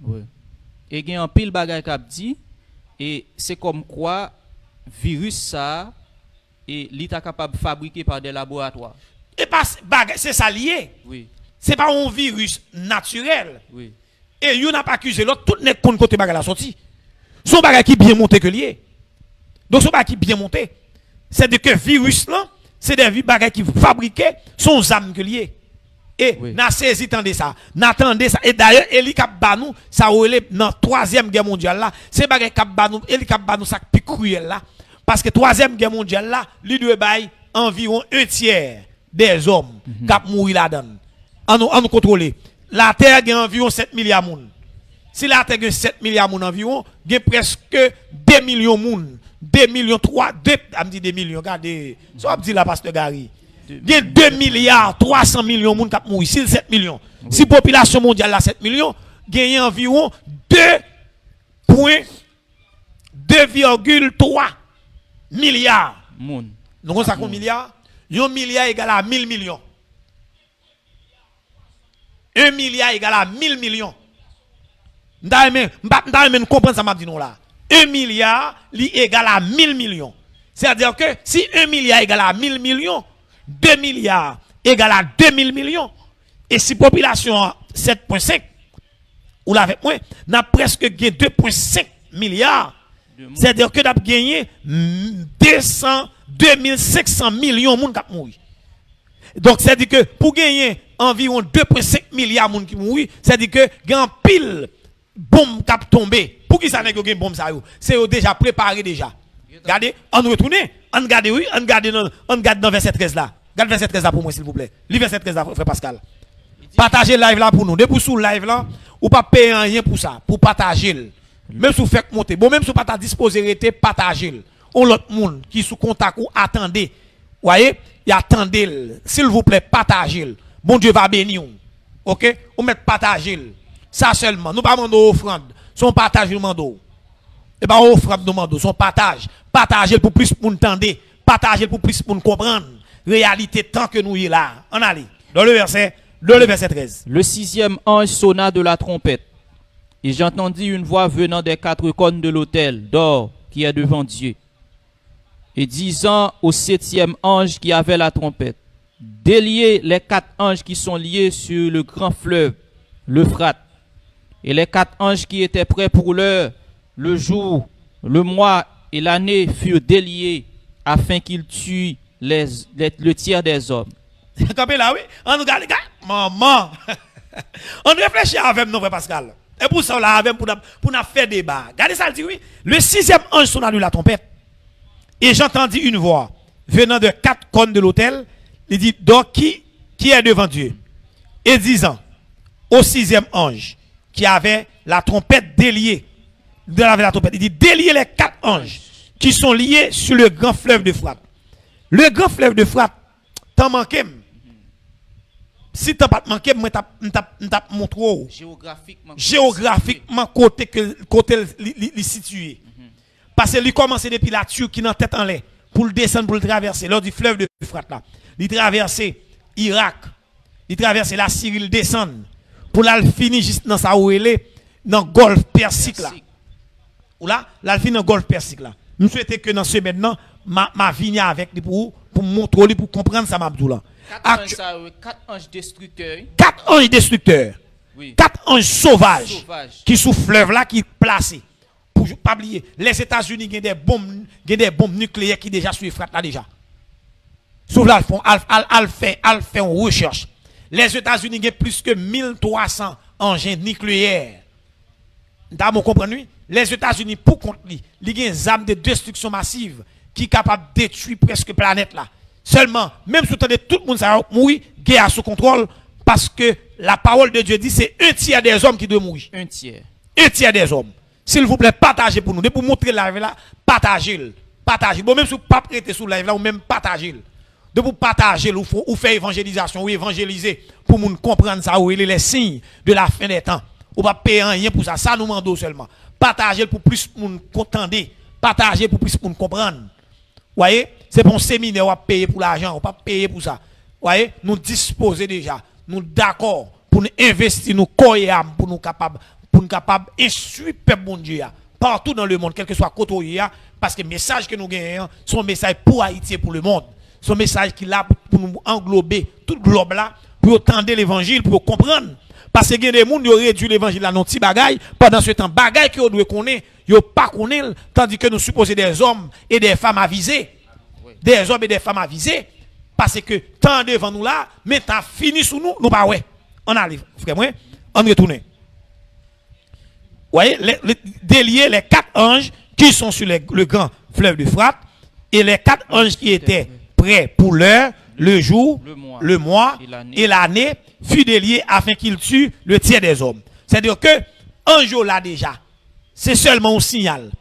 Oui. Et il y a un pile bagay k'ap dit et c'est comme quoi virus ça et l'état capable de fabriquer par des laboratoires. Et pas c'est ça lié. Oui. C'est pas un virus naturel. Oui. Et yon n'a pas accusé l'autre tout n'est qu'on côté bagay la sortie. Son bagay qui bien monté que lié. Donc son bagay qui bien monté. C'est de que virus là, c'est des bagay qui fabriqués son âme que lié. Et n'a saisi tendez ça. N'attendez ça. Et d'ailleurs, Eli k'ap ba nou, ça relève dans 3e guerre mondiale là, c'est bagay k'ap ba nou, Eli k'ap ba nou ça plus cruel là parce que 3e guerre mondiale là, li doit bay environ 1/3 des hommes k'ap mouri là-dedans. En nous contrôler. La terre a environ 7 milliards de monde. Si la terre a 7 milliards de monde environ, il y a presque 2 millions de monde. 2 millions 3, 2, me dit 2 millions, regardez, ça va dire la pasteur Gary. Il y a 2 milliards 300 millions de monde qui ont mouru, si 7 millions. Oui. Si la population mondiale a 7 millions, il y a environ 2,3 milliards. Nous avons ça combien milliards? 1 milliard égale à 1000 millions. 1 milliard égale à 1000 millions. Nous comprendre ça m'a dit non là. 1 milliard égale à 1000 millions. C'est-à-dire que si 1 milliard égale à 1000 millions, 2 milliards égale à 2000 millions. Et si population 7,5, ou là avec moi, n'a presque gagné 2,5 milliards. C'est-à-dire que nous avons gagné 2500 millions de monde qui ont mouru. Donc, c'est-à-dire que pour gagner environ 2,5 milliards de monde qui mourent, c'est-à-dire que il y a un pile bombe qui a tombé. Pour qui ça n'est pas bombe ça? C'est déjà préparé déjà. Regardez, on retourne, on regarde oui, on regarde dans verset 13 là. Regarde verset 13 là pour moi s'il vous plaît. Li verset 13 là frère Pascal. Partagez live là pour nous. Depuis sous live là, ou pas payer rien pour ça, pour partager. Même si vous faites monter, bon même si vous pas disposé rester partager. On l'autre monde qui sous contact ou attendez. Voyez, il attendez, s'il vous plaît, partagez. Bon Dieu va bénir. OK? On met partager. Ça seulement. Nous pas demander offrande, son partage nous mando. Et pas offrande nous mando, son partage. Partager pour plus pour nous tendre, partager pour plus pour nous comprendre réalité tant que nous y là. On allez. Dans le verset 13. Le 6e ange sonna de la trompette. Et j'entendis une voix venant des 4 cônes de l'autel d'or qui est devant Dieu. Et disant au 7e ange qui avait la trompette, déliez les 4 anges qui sont liés sur le grand fleuve, l'Euphrate. Et les 4 anges qui étaient prêts pour l'heure, le jour, le mois et l'année furent déliés afin qu'ils tuent le tiers des hommes. Là, oui. On regarde, maman. On réfléchit avec nous, frère Pascal. Et pour ça, là, avec pour nous faire débat. Regardez ça, dit oui. Le 6e ange sonna de la trompette. Et j'entendis une voix venant de 4 cônes de l'autel. Il dit, donc qui est devant Dieu? Et disant au 6e ange qui avait la trompette déliée. Il dit, déliez les 4 anges qui sont liés sur le grand fleuve d'Euphrate. Le grand fleuve d'Euphrate, t'en manques. Si t'as pas manqué, moi t'as montré géographiquement côté li situé. Parce que lui commence depuis la Turquie dans tête en l'air pour le descendre pour le traverser lors du fleuve de l'Euphrate là. Il traverser Irak, il traverser la Syrie, il descend pour la finir juste dans sa ouélé dans golfe Persique là. Ou là, la finir dans golfe Persique là. Je souhaite que dans ce maintenant ma vigne avec lui pour montrer pour comprendre ça m'abdou là. 4 anges destructeurs. 4 anges destructeurs. Oui. 4 anges sauvages. Qui sous fleuve là qui placés. Pour pas oublier, les États-Unis ont des bombes nucléaires qui déjà sur frappe là déjà. Sauf là al fait une recherche. Les États-Unis ont plus que 1300 engins nucléaires. Vous comprenez? les États-Unis pour contre lui, il y a une arme de destruction massive qui est capable de détruire presque la planète là. Seulement, même si tout le monde ça mourir, guerre sous contrôle parce que la parole de Dieu dit c'est un tiers des hommes qui doivent mourir. Un tiers. Un tiers des hommes. S'il vous plaît, partagez pour nous. Pour montrer la live là, partagez-le. Partagez. Bon, même si vous ne pouvez pas sur live là, ou même partagez-le. De vous partager, ou faire évangélisation, ou évangéliser pour nous comprendre ça, ou les signes de la fin des temps. Ou pas payer rien pour ça. Ça nous demande seulement. Partagez pour plus nous entendre. Partagez pour plus nous comprendre. Voyez, c'est pour un séminaire, on va payer pour l'argent, on va pas payer pour ça. Voyez, nous disposer déjà, nous d'accord pour nous investir nos corps et âme pour nous capables instruire peuple bon Dieu partout dans le monde, quel que soit côté parce que le message que nous gagnons, c'est un message pour Haïti et pour le monde. C'est un message qui est là pour nous englober tout le globe là, pour entendre l'évangile, pour comprendre. Parce que il y a des gens qui ont réduit l'évangile à nos petits bagailles, pendant ce temps, bagailles que nous devons connaître, ils ne pas connaître, tandis que nous supposons des hommes et des femmes avisés. Des hommes et des femmes avisés. Parce que tant devant nous là, mais t'as fini sous nous, nous pas ouais. On arrive, frère moi, on retourne. Vous voyez, délier les 4 anges qui sont sur le grand fleuve d'Euphrate et les 4 anges qui étaient prêts pour l'heure, le jour, le mois et l'année fut délié afin qu'il tue le tiers des hommes. C'est-à-dire que ange là déjà, c'est seulement un signal.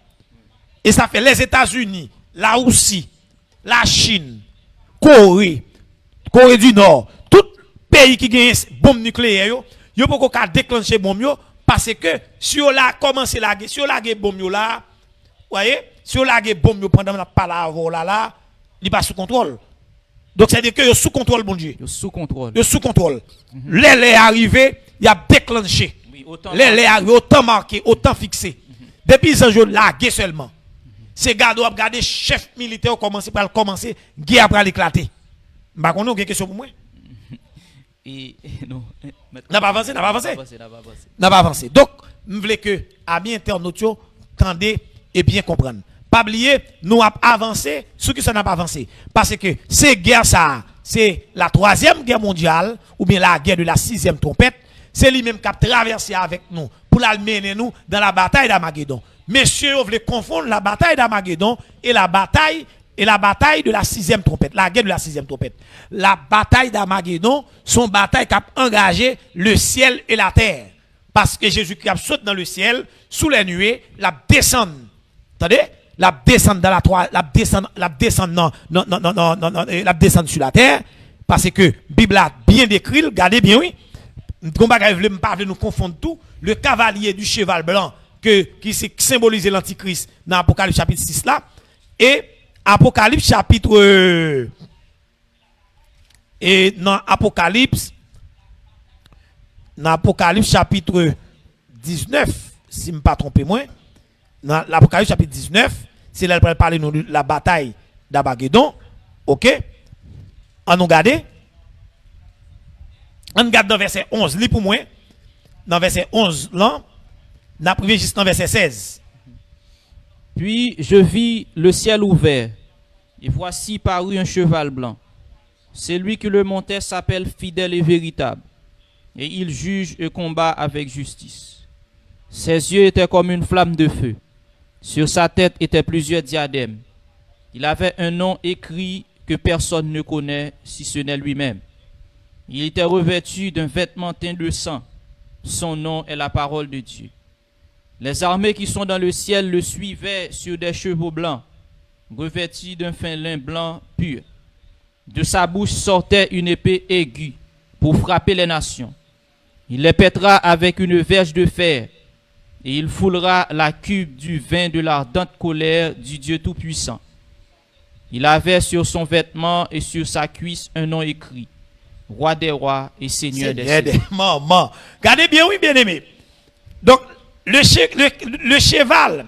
Et ça fait les États-Unis, la Russie, la Chine, Corée du Nord, tout pays qui gagne bombe nucléaire, yo peut pas déclencher bombe yo parce que si on a commencé la guerre, si on a guerre bombe yo là, voyez, si on a guerre bombe yo pendant la palavre là, il pas sous contrôle. Donc c'est à dire que yo sous contrôle bon Dieu. Yo sous contrôle. Yo sous contrôle. Les arrivé, il a déclenché. Oui, autant les arrivé autant marqué, autant fixé. Depuis ce jour la guerre seulement. Ces gars doivent regarder chef militaire commencer guerre après éclater. Bah qu'on a une question pour moi. Non. N'a pas avancé. N'a pas avancé. Donc, je voulais que amis internautes tendez et bien comprendre. Pas oublier, nous avons avancé, ce qui ça n'a pas avancé parce que ces guerres ça, c'est la 3e guerre mondiale ou bien la guerre de la 6e trompette, c'est lui-même qui a traversé avec nous pour l'amener nous dans la bataille d'Armageddon. Messieurs, vous voulez confondre la bataille d'Armageddon et la bataille de la 6e trompette, la guerre de la 6e trompette. La bataille d'Armageddon, son bataille qui a engagé le ciel et la terre. Parce que Jésus-Christ saute dans le ciel, sous les nuées, la descend. Attendez? La descend dans la descend sur la terre. Parce que Bible a bien décrit, regardez bien, oui. Nous confondre tout. Le cavalier du cheval blanc, qui symbolise l'Antichrist dans Apocalypse chapitre 6 là. Et Apocalypse chapitre et dans Apocalypse chapitre 19 si je ne me pas trompé moi dans l'Apocalypse chapitre 19 c'est là pour parler de la bataille d'Armageddon. OK, on nous regarde dans verset 11 lis pour moi dans verset 11 là n'a privé juste dans verset 16. Puis je vis le ciel ouvert, et voici parut un cheval blanc. Celui qui le montait s'appelle fidèle et véritable, et il juge et combat avec justice. Ses yeux étaient comme une flamme de feu. Sur sa tête étaient plusieurs diadèmes. Il avait un nom écrit que personne ne connaît si ce n'est lui-même. Il était revêtu d'un vêtement teint de sang. Son nom est la parole de Dieu. Les armées qui sont dans le ciel le suivaient sur des chevaux blancs, revêtus d'un fin lin blanc pur. De sa bouche sortait une épée aiguë pour frapper les nations. Il les pètera avec une verge de fer, et il foulera la cuve du vin de l'ardente colère du Dieu Tout-Puissant. Il avait sur son vêtement et sur sa cuisse un nom écrit, Roi des rois et Seigneur des seigneurs. Maman, regardez bien, oui, bien aimé. Donc, le cheval,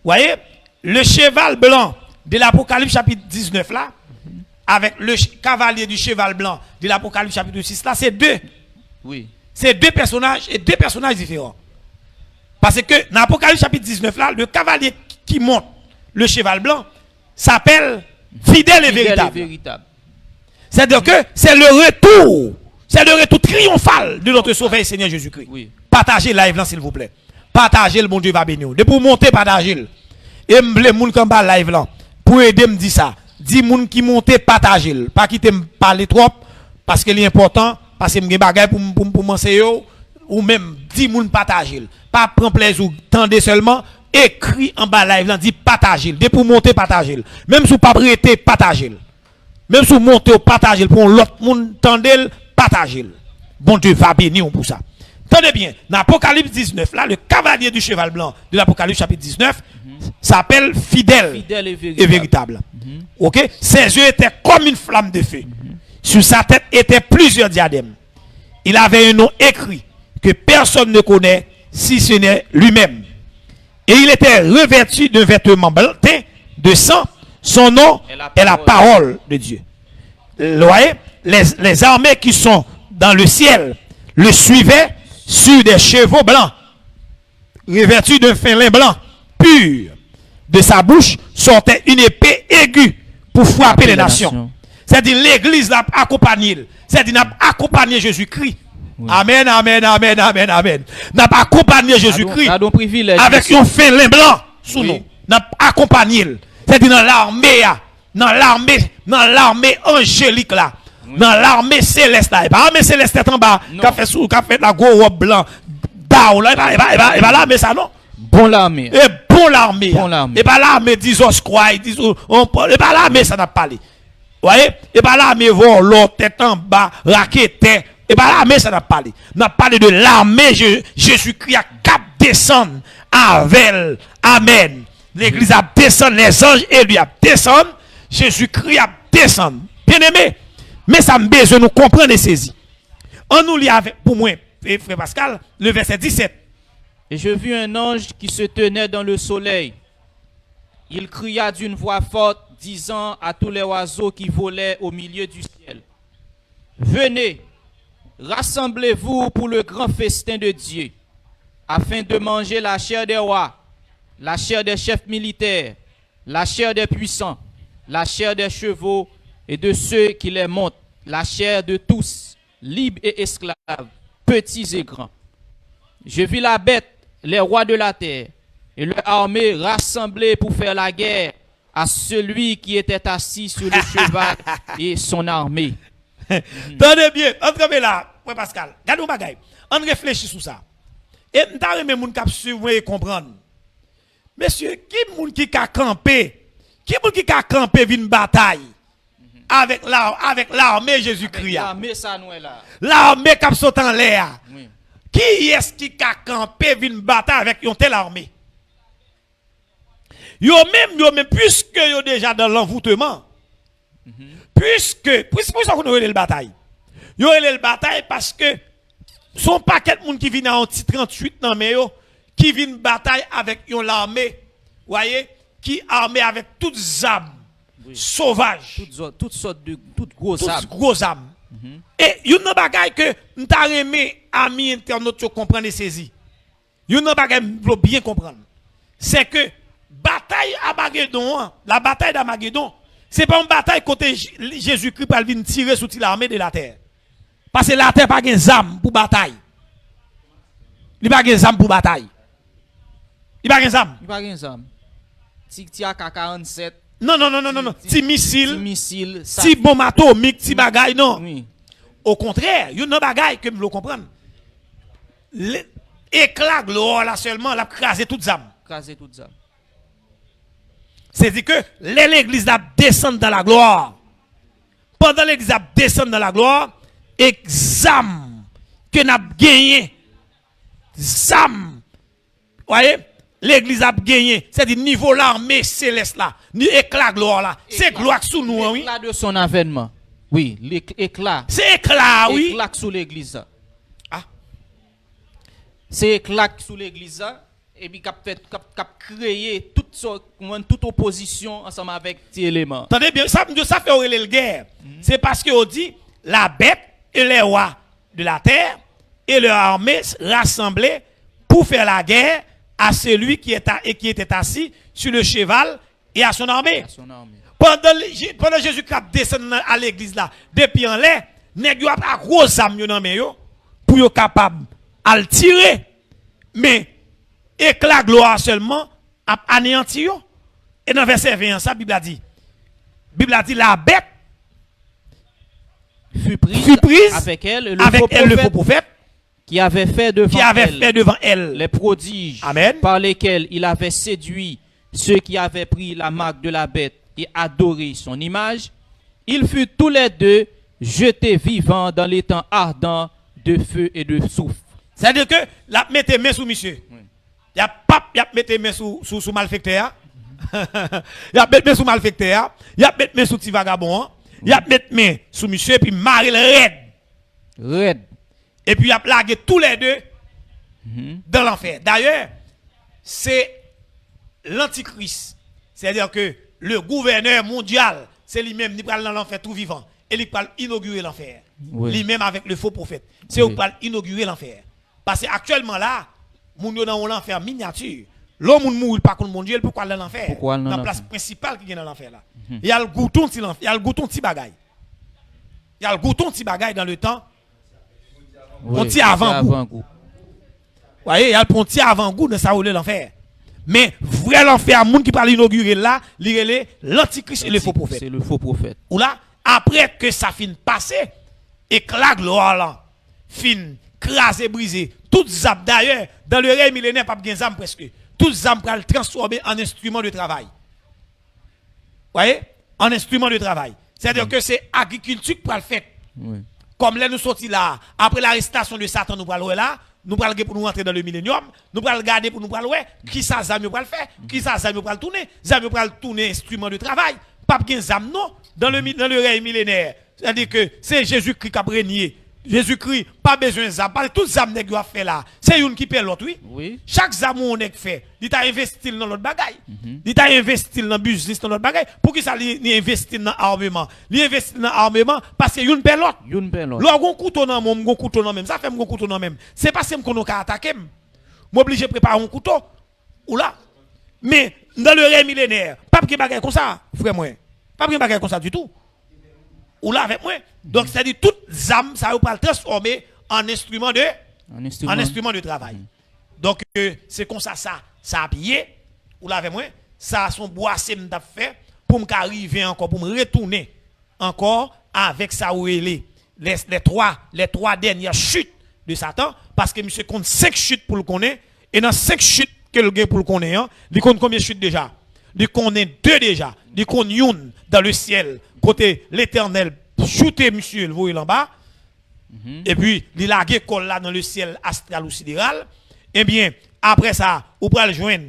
voyez, le cheval blanc de l'Apocalypse chapitre 19 là, avec le cavalier du cheval blanc de l'Apocalypse chapitre 6 là, c'est deux. Oui. C'est deux personnages et deux personnages différents. Parce que dans l'Apocalypse chapitre 19 là, le cavalier qui monte le cheval blanc s'appelle fidèle et véritable. C'est-à-dire que c'est le retour triomphal de notre Sauveur et Seigneur Jésus-Christ. Oui. Partagez live là s'il vous plaît. partagez le bon Dieu va bénir. De pour monter, partagez. Et les gens qui sont live là, pour aider me dire ça. Dis moun qui monte, partagez. Pas quitter me parler trop, parce que l'important, parce que je bagay pour m'enseigner, ou même 10 moun partagez. Pas prendre plaisir, tendez seulement, écrit en bas live là, dit partagez. De pour monter, partagez. Même si vous pas prêté, partagez. Même si vous montez, partagez. Pour l'autre moun, tendez, partagez. Bon Dieu va bénir pour ça. Tenez bien, dans l'Apocalypse 19, là, le cavalier du cheval blanc de l'Apocalypse chapitre 19 s'appelle fidèle et véritable. Ok? Ses yeux étaient comme une flamme de feu. Sur sa tête étaient plusieurs diadèmes. Il avait un nom écrit que personne ne connaît si ce n'est lui-même. Et il était revêtu d'un vêtement blanc teint de sang. Son nom est la parole de Dieu. Vous voyez? Les armées qui sont dans le ciel le suivaient sur des chevaux blancs, revêtus d'un fin lin blanc, pur. De sa bouche sortait une épée aiguë pour frapper les nations. C'est-à-dire l'église l'a accompagné. C'est-à-dire n'a accompagné Jésus-Christ. Oui. Amen, amen, amen, amen, amen. N'a pas accompagné Jésus-Christ avec un fin lin blanc sous nous. N'a accompagné. C'est-à-dire dans l'armée angélique là. Oui. Dans l'armée céleste là. Et pas l'armée céleste en bas. Qui a fait la gros robe blanc. Down là. Et pas là, mais ça non. Bon l'armée. Et bon l'armée. Et pas l'armée disons quoi. Et pas l'armée ça n'a pas parlé. Vous voyez? Et pas l'armée vont l'autre tête en bas. Raquette. Et pas l'armée ça n'a pas parlé. N'a parlé de l'armée Jésus-Christ a cap descendre avec. Amen. L'église a descendu. Les anges et lui a descendu. Jésus-Christ a descendu. Bien aimé. Mais ça me besoin de nous comprendre et saisir. On nous lit avec, pour moi, frère Pascal, le verset 17. Et je vis un ange qui se tenait dans le soleil. Il cria d'une voix forte, disant à tous les oiseaux qui volaient au milieu du ciel: Venez, rassemblez-vous pour le grand festin de Dieu, afin de manger la chair des rois, la chair des chefs militaires, la chair des puissants, la chair des chevaux et de ceux qui les montent, la chair de tous, libres et esclaves, petits et grands. Je vis la bête, les rois de la terre, et leur armée rassemblée pour faire la guerre à celui qui était assis sur le cheval et son armée. Tenez bien, entrez là, ouais Pascal, regardez bagay. On réfléchit sur ça. Et m'ta remet moun k'ap suivre et comprendre. Monsieur, qui moun qui ka camper? Qui moun qui ka camper vin bataille avec l'armée Jésus-Christ? L'armée ça nous est là. L'armée qui saute en l'air. Oui. Qui est-ce qui a campé vin bataille avec une telle armée? Yo même puisque yo déjà dans l'envoûtement. Puisque on le bataille. Yo le bataille parce que son paquet de monde qui vient en 38 nan mais yo qui vient bataille avec une armée, voyez, qui armée avec toutes armes sauvages, toutes sortes de gros armes. Et yon nan bagay que m'ta remé ami internaute yo comprendre et saisir. Yon nan bagay m'vlo bien comprendre. C'est que bataille Armageddon, la bataille d'Armageddon, c'est pas une bataille côté Jésus-Christ pour venir tirer sur l'armée de la terre. Parce que la terre pas gen zam pour bataille. Il pas gen zam pour bataille. Il pas gen zam. Il pas gen zam. Ti AK-47. Non. Ti missile. Ti bombe atomique, ti bagay non. Oui. Au contraire, il y a un bagay que vous comprendre. L'éclat gloire là seulement l'a crasé toutes âmes. C'est-à-dire que l'église a descendu dans la gloire. Pendant l'église a descendu dans la gloire, exam que n'a gagné. Zam. Voyez? L'église a gagné. C'est-à-dire niveau l'armée céleste là, ni éclat gloire là. C'est gloire sous nous, oui. L'éclat de son avènement. Oui, l'éclat. C'est éclat, oui. Éclat sous l'église. Ah. C'est éclat sous l'église. Et puis, cap créé toute opposition ensemble avec ces éléments. Attendez bien, ça fait aurélie le guerre. C'est parce qu'on dit la bête et les rois de la terre et leur armée rassemblés pour faire la guerre à celui qui était assis sur le cheval et à son armée. Pendant Jésus-Christ descend à l'église là, depuis en l'air, nèg yo a gros âme yo nan men yo pour yo capable à le tirer. Mais éclat gloire seulement a anéanti. Et dans verset 20, ça, Bible a dit, la bête fut prise avec elle le faux prophète qui avait fait devant elle les prodiges Amen. par lesquels il avait séduit ceux qui avaient pris la marque de la bête et adoré son image. Ils furent tous les deux jetés vivants dans les temps ardents de feu et de soufre. C'est-à-dire que la mettez main sous monsieur. Il y a pas mettez main sous malfecteur. Il y a mettre main sous malfecteur, il y a mettre main sous petit vagabond, il y a mettre main sous monsieur puis marrer le raide. Et puis il a plagué tous les deux dans l'enfer. D'ailleurs, c'est l'antichrist. C'est-à-dire que le gouverneur mondial, c'est lui-même qui parle dans l'enfer tout vivant et il parle inaugurer l'enfer. Lui-même avec le faux prophète. C'est où parle inaugurer l'enfer. Parce que actuellement là, moun yo dans l'enfer miniature. L'homme mourit pas contre mon Dieu, pourquoi dans l'enfer? Dans la place principale qui est dans l'enfer là. Il y a le gouton petit l'enfer, il y a le gouton petit bagaille. Il y a le gouton petit bagaille dans le temps. On tire avant-goût. Voyez, il y a le petit avant-goût dans ça où l'enfer. Mais vrai l'enfer, moun qui parle inaugurer là, l'antichrist et le faux prophète. C'est le faux prophète. Ou là, après que ça fin passé et que la gloire là fin crasé brisé, toutes zap d'ailleurs dans le règne millénaire pas de zam presque. Toutes zam pral transformer en instrument de travail. Voyez? En instrument de travail. C'est-à-dire que c'est agriculture qui pral fait. Comme là nous sortis là, après l'arrestation de Satan nous pral là, nous pral pour nous entrer dans le millénium, nous pral regarder pour nous pral qui ça zam pral faire, qui ça zam pral tourner, zam pral tourner instrument de travail. Pas de zam non dans le règne millénaire. C'est-à-dire que c'est Jésus-Christ qui a régné. Jésus-Christ, pas besoin de zam. Tout zam nèg yo a fait là. C'est une qui paie l'autre, oui. Chaque zam on nèg fait, il t'a investi dans l'autre bagaille. Il t'a investi dans business dans l'autre bagaille. Pour qui ça li investi dans armement? Li investi dans armement parce que une paie l'autre. Une paie l'autre. L'on couteau dans mon couteau dans même. Ça fait mon couteau dans même. C'est parce que m'kono ka attaquer. M'obligé préparer un couteau. Ou là. Mais dans le règne millénaire, pas de bagaille comme ça, frère moi. Pas de bagaille comme ça du tout. Ou là avec moi. Donc c'est-à-dire toute zam ça va le transformer en instrument de travail. Donc c'est comme ça a pillé ou là avec moi ça son boissé m'a fait pour m'arriver encore pour me retourner encore avec ça où les trois dernières chutes de Satan parce que monsieur compte 5 chutes pour le connaître et dans 5 chutes que le gars pour le connaître il compte combien de chutes déjà? Il connaît 2 déjà, il connaît une dans le ciel côté l'Éternel shooter monsieur le voyez en bas et puis il laguer col là dans le ciel astral ou sidéral et bien après ça ou pral joindre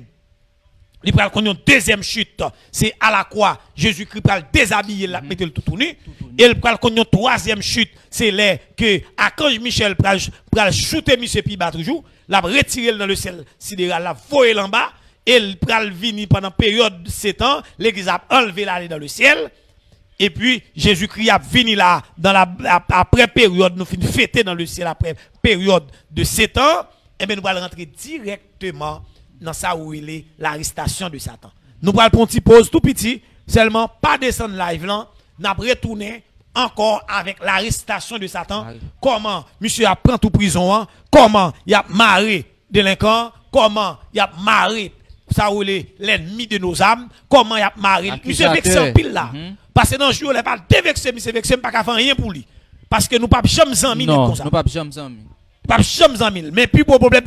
il pral connaître une deuxième chute c'est à la croix Jésus-Christ pral déshabiller la mettre le tout nu et il pral connaître une troisième chute c'est là que archange Michel pral shooter monsieur puis battre toujours la retirer dans le ciel sidéral la voyer en bas et il pral venir pendant période de 7 ans l'église a enlevé l'aller dans le ciel. Et puis, Jésus-Christ a venu là, dans après période, nous finissons fêter dans le ciel, après période de 7 ans, et bien nous allons rentrer directement dans ça où il est l'arrestation de Satan. Nous allons prendre une petite pause tout petit, seulement pas descendre live là, nous allons retourner encore avec l'arrestation de Satan. Comment monsieur a pris tout prison, comment il a marré délinquant, comment il a marré ça où l'ennemi de nos âmes, comment il a marré, monsieur vexé en pile là. Parce que dans le jour, il pas dévexé, monsieur vexé, pas qu'à faire rien pour lui. Parce que nous pas jamais amis comme ça. Non, pas jamais amis. Pas jamais amis. Mais puis pour problème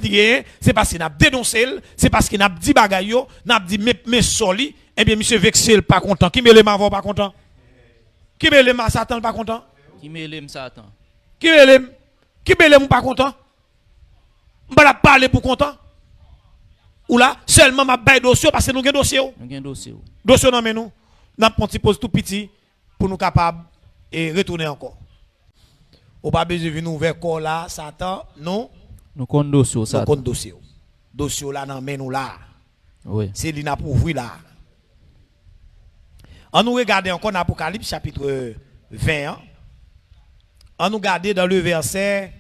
c'est parce qu'il a dénoncé, c'est parce qu'il a dit bagaille, n'a dit mais soli, eh bien monsieur vexé pas content. Qui me le m'avant pas content? Qui me le Satan pas content? Qui me le Satan? Qui me le pas content? On va parler pour content. Ou là seulement m'a bail dossier parce que nous avons dossier. Nous avons dossier. Dossier non mais nous. Nous avons un petit pause tout petit pour nous capables et retourner encore. Ou pas besoin de venir ouvrir corps là, Satan, non. Nous comptons dossier, Satan. Nous comptons dossier. Dossier là, nous nous là. Oui. C'est lui pour ouvrir là. On nous regarde encore dans Apocalypse chapitre 20. On nous regarde dans le verset.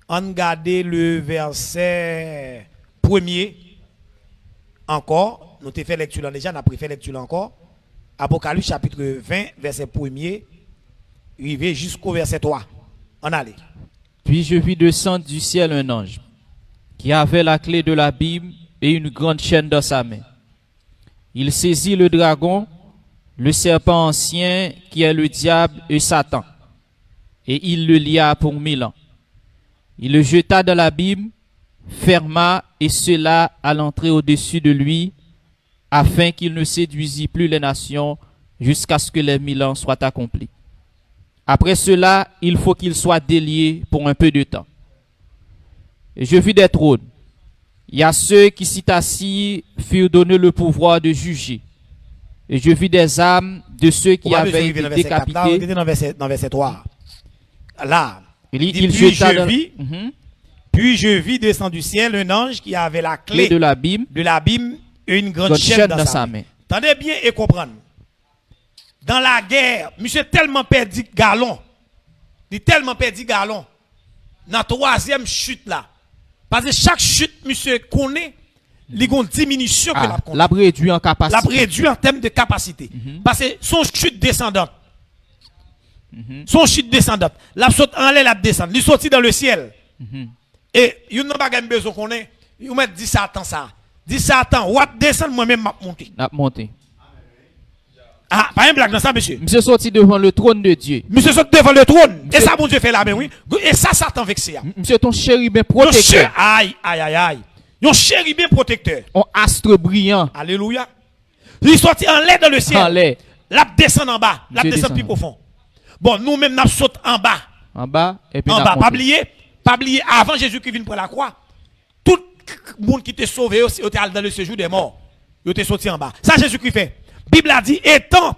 On regarde le verset 1er. Encore. Nous avons fait lecture là déjà, nous avons fait lecture là encore. Apocalypse chapitre 20, verset 1er, arrivé jusqu'au verset 3. On allait. Puis je vis descendre du ciel un ange qui avait la clé de l'abîme et une grande chaîne dans sa main. Il saisit le dragon, le serpent ancien qui est le diable et Satan, et il le lia pour 1000 ans. Il le jeta dans l'abîme, ferma et scella à l'entrée au-dessus de lui, afin qu'il ne séduisît plus les nations jusqu'à ce que les 1000 ans soient accomplis. Après cela, il faut qu'il soit délié pour un peu de temps. Et je vis des trônes. Il y a ceux qui s'y assis furent donnés le pouvoir de juger. Et je vis des âmes de ceux qui avaient été décapités. Dans verset 3. Là, Il jeta dans... Puis je vis descendre du ciel un ange qui avait la clé de l'abîme et une grande chaîne dans sa main. Tendez bien et comprenez. Dans la guerre, monsieur tellement perdu galon. Il tellement perdu galon. Dans la troisième chute là. Parce que chaque chute, monsieur connaît, il y a une diminution que la l'a réduit en capacité. L'a réduit en termes de capacité. Parce que son chute descendante. Son chute descendante. La saute en l'air, la descend. Il sortit dans le ciel. Et il n'y a pas besoin qu'on ait. Il m'a dit Satan ça. Dit Satan, ou descendre moi-même m'a monté. M'a monté. Ah, pas un blague dans ça, monsieur. Monsieur sorti devant le trône de Dieu. Monsieur sorti devant le trône. Et ça, bon Dieu fait la main, oui. Et ça, Satan vexé. Monsieur ton chérubin protecteur. Aïe, aïe, aïe, aïe. Yon chérubin protecteur. Un astre brillant. Alléluia. Il sorti en l'air dans le ciel. En l'air. La descend en bas. La descend plus profond. Bon, nous-mêmes, nous sautons en bas. En bas, et puis en bas. Pas oublier, avant Jésus qui vient pour la croix, tout le monde qui était sauvé, il était dans le séjour des morts. Il était sorti en bas. Ça, Jésus qui fait. Bible a dit, étant,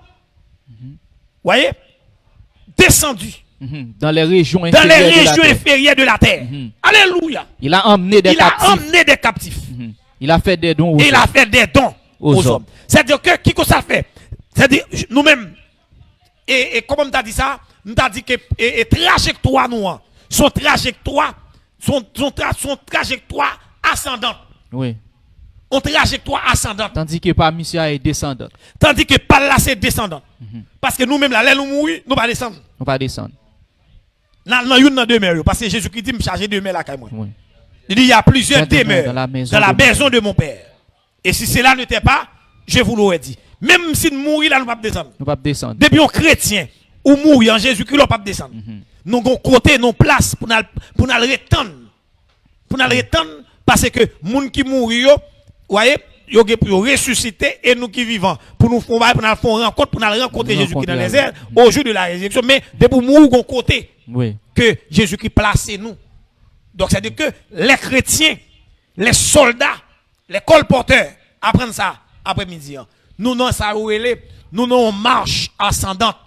voyez, descendu dans les régions inférieures de la terre. Alléluia. Il a emmené des captifs. Il a fait des dons aux hommes. Il a fait des dons aux hommes. C'est-à-dire que, qui que ça fait? C'est-à-dire, nous-mêmes, et comment on t'a dit ça? On t'a dit que trajectoire, nous, son trajectoire ascendante. Oui. On trajectoire ascendante. Tandis que pas monsieur est descendante. Tandis que pas là c'est descendante. Parce que nous-mêmes là, nous mourir, nous pas descendre. Nous pas descendre. Dans une demeure, parce que Jésus-Christ dit me charger de demeure là quand moi. Oui. Il dit il y a plusieurs demeures dans la maison de mon père. Et si cela n'était pas, je vous l'aurais dit. Même si nous mourir là, nous pas descendre. Nous pas descendre. Depuis un chrétien ou mourir en Jésus-Christ, nous pas descendre. Nous avons côté, nos places pour nous retendre. Pour nous retendre parce que gens qui mourent, voyez, ils ont ressuscité et nous qui vivons. Pour nous faire rencontre, pour nous rencontrer Jésus-Christ dans les airs au jour de la résurrection. Mais depuis mourir, nous côté que Jésus-Christ place nous. Donc, c'est-à-dire que les chrétiens, les soldats, les colporteurs apprennent ça après-midi. Nous n'avons ça nous n'avons marche ascendante.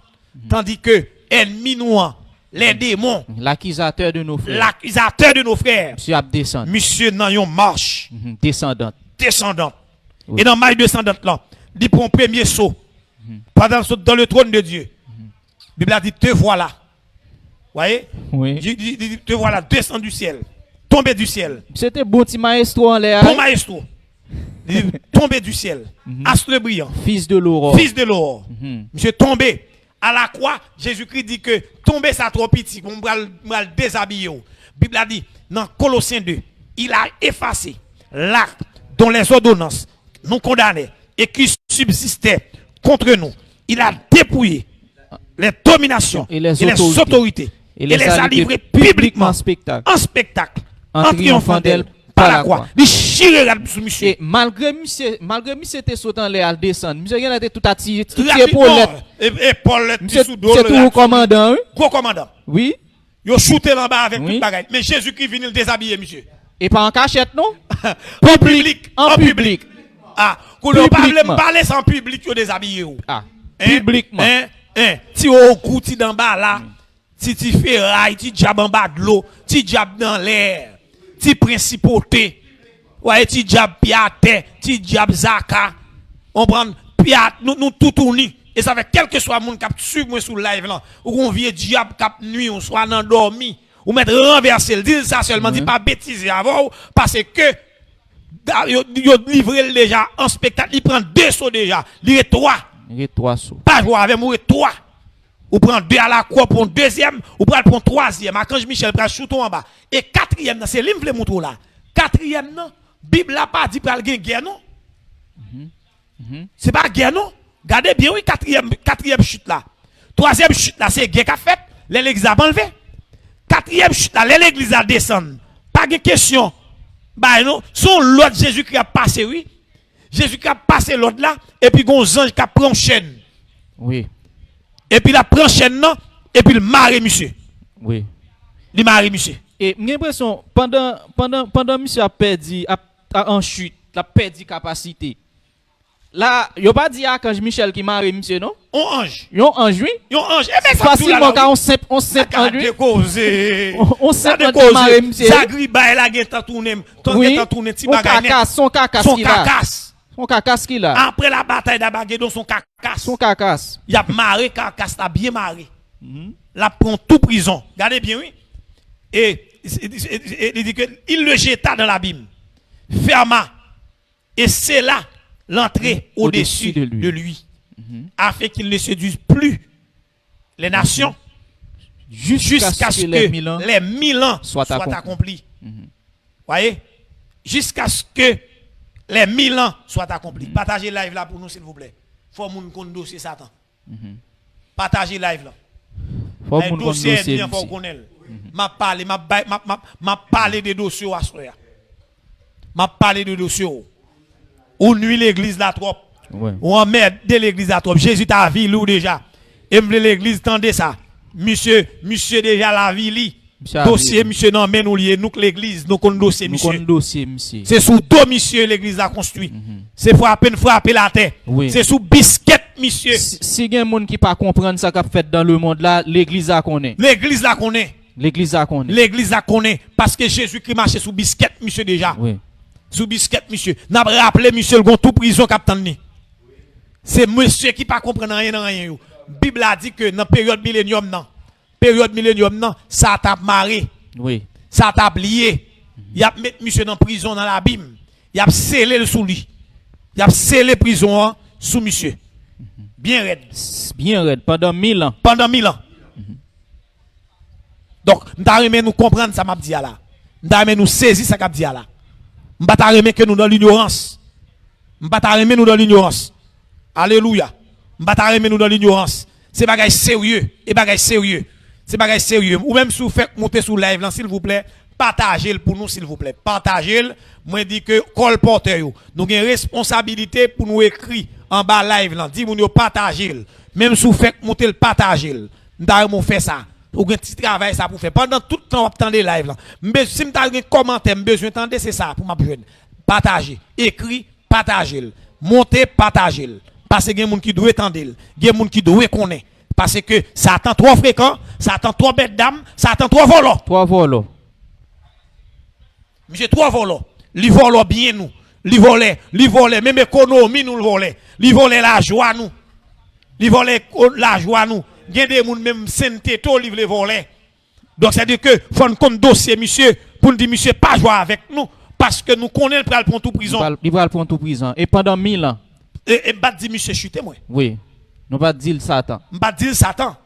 Tandis que ennemis nous, les démons, l'accusateur de nos frères, monsieur a descendu. Monsieur n'a une marche descendante. Oui. Et dans marche descendante là, il prend un premier saut. Pendant dans le trône de Dieu. La Bible a dit te voilà. Voyez? Oui. Te voilà descend du ciel. Tombé du ciel. C'était bon petit maestro en l'air. Bon maestro. Tombé du ciel. Astre brillant. Fils de l'aurore. Monsieur tombé. À la croix, Jésus-Christ dit que tomber ça trop petit, on va le déshabiller. La Bible a dit, dans Colossiens 2, il a effacé l'acte dont les ordonnances nous condamnaient et qui subsistaient contre nous. Il a dépouillé les dominations et les autorités et les a livrés publiquement en spectacle, en triomphant d'elle par la croix. Il chirera sous monsieur. Et malgré monsieur était sauté en l'air à descendre, monsieur il était tout attiré, tout épaulette. Épaulette, c'est tout commandant, oui? Gros commandant. Oui. Il a shooté en bas avec toute bagaille. Mais Jésus qui vient le déshabiller, monsieur. Et pas en cachette, non? En public. En public. Ah, qu'on ne parle pas sans public, il déshabiller. Ah, publiquement. Si au coup, tu d'en bas là, si tu fais rail, tu diable en bas de l'eau, tu diable dans l'air. Ti principauté, ouais, ti diable piate, ti diable zaka, on prend piate, nous tout tourni. Et ça fait quel que soit le monde qui suit moi sur live là, ou on vient diable cap nuit, on soit endormi, ou mettre renverser, dire ça seulement, dit pas bêtiser avant, parce que yo livré déjà en spectacle, il prend 2 sauts déjà, il est 3. Il est 3 sauts. Pas jouer avec moi 3. Ou prend 2 à la croix pour un deuxième, ou prend pour un troisième. Archange Michel prend shooton en bas. Et 4e, c'est l'imple moutro là. Quatrième, non. Bible n'a pas dit pour la guerre, non. C'est pas guerre, non. Regardez bien, oui, quatrième chute là. Troisième chute là, c'est guerre qu'a fait. L'église a enlevé. Quatrième chute là, l'église a descendu. Pas de question. Bah non, son l'autre Jésus qui a passé, oui. Jésus qui a passé l'autre là, et puis gon ange qui a pris chaîne. Oui. Et puis la prend chaîne non, et puis le maré monsieur. Oui. Le maré monsieur. Et j'ai l'impression pendant monsieur a perdu en chute, a perdu capacité. Là, il a pas dit à Archange Michel qui marre monsieur non? On ange. Yon ange oui. Yon ange. Eh ben facilement car on simple en lui. On simple en marre monsieur. Ça gri ba la gen tant tourner. Ton gen tant tourner ti bagay net. Son cacasse son cacasse. Son cacasse qui là. Après la bataille d'Abagedon son cacasse. Son cacasse. Il a marré cacasse là bien marré. La prend tout prison. Regardez bien oui. Et il dit que il le jeta dans l'abîme. Ferma. Et c'est là l'entrée au-dessus de lui. Afin qu'il ne séduise plus les nations jusqu'à ce que les 1000 ans soient accomplis. Voyez? Jusqu'à ce que les 1000 ans soient accomplis. Partagez live là pour nous, s'il vous plaît. Faut moun qu'on dossier Satan. Partagez live là. Faut moun qu'on dossier dossier. bien faut connaître. M'a parlé des dossiers à soir. M'a parlé de dossiers. Ou nuit l'église là trop. Ou en merde de l'église là trop. Jésus t'a vu ou déjà. Et l'église tendez ça. Monsieur déjà la vie li. Dossier monsieur non mais nous lié nous que l'église nous connaissons dossier monsieur. C'est sous dos monsieur l'église a construit. C'est pour à peine frapper la terre. C'est sous biscuit monsieur. Si gen moun qui pas comprendre ça qu'a fait dans le monde là, l'église a connaît. L'église la connaît. L'église a connaît. L'église la connaît parce que Jésus-Christ marchait sous biscuit monsieur déjà. Oui. Sous biscuit monsieur. N'a rappelé monsieur le gon tout prison capitaine ni. C'est monsieur qui pas comprendre rien dans rien yo. Bible a dit que dans période millénium non, ça t'a marré. Oui. Ça t'a lié. Il a mis monsieur dans prison dans l'abîme. Il a scellé le sous lui. Il a scellé prison sous monsieur. Bien raide. Bien raide pendant 1000 ans. Pendant 1000 ans. Donc, nous comprendre ça m'a dit là. Nous saisir ça qu'a dit là. M'pa ta remet que nous dans l'ignorance. M'pa ta remet nous dans l'ignorance. Alléluia. M'pa ta remet nous dans l'ignorance. C'est bagay sérieux et bagay sérieux. C'est bagay sérieux. Ou même si vous faites monter sous live là s'il vous plaît, partagez-le pour nous s'il vous plaît. Partagez-le. Moi dis que colporteur yo, nous avons une responsabilité pour nous écrire en bas live là. Dis nous partagez-le. Même si vous faites monter le partagez-le. Nous fait ça. Ou un petit travail ça pour faire pendant tout le temps attendez live là. Si m'ta un commentaire, besoin entendre c'est ça pour m'a besoin. Partager, écrit, partager, monter, partager. Parce que il y a des gens qui doivent attendre, il y a des gens qui doivent connaître parce que ça attend trop fréquent, ça attend trop bête d'âme, ça attend trop volant. Trois volos. Monsieur trois volants. Li volent bien nous. Li volent même économie nous le voler. Li volent la joie nous. Li volent la joie nous. Il y a des gens même santé to livre les voler. Donc ça veut dire que faut nous compte dossier monsieur pour nous dire monsieur pas jouer avec nous parce que nous connaissons le prendre tout prison. Il va prendre tout prison et pendant 1000 ans. Et pas dire monsieur chuter moi. Oui. Nous pas dire Satan. Pas dire Satan.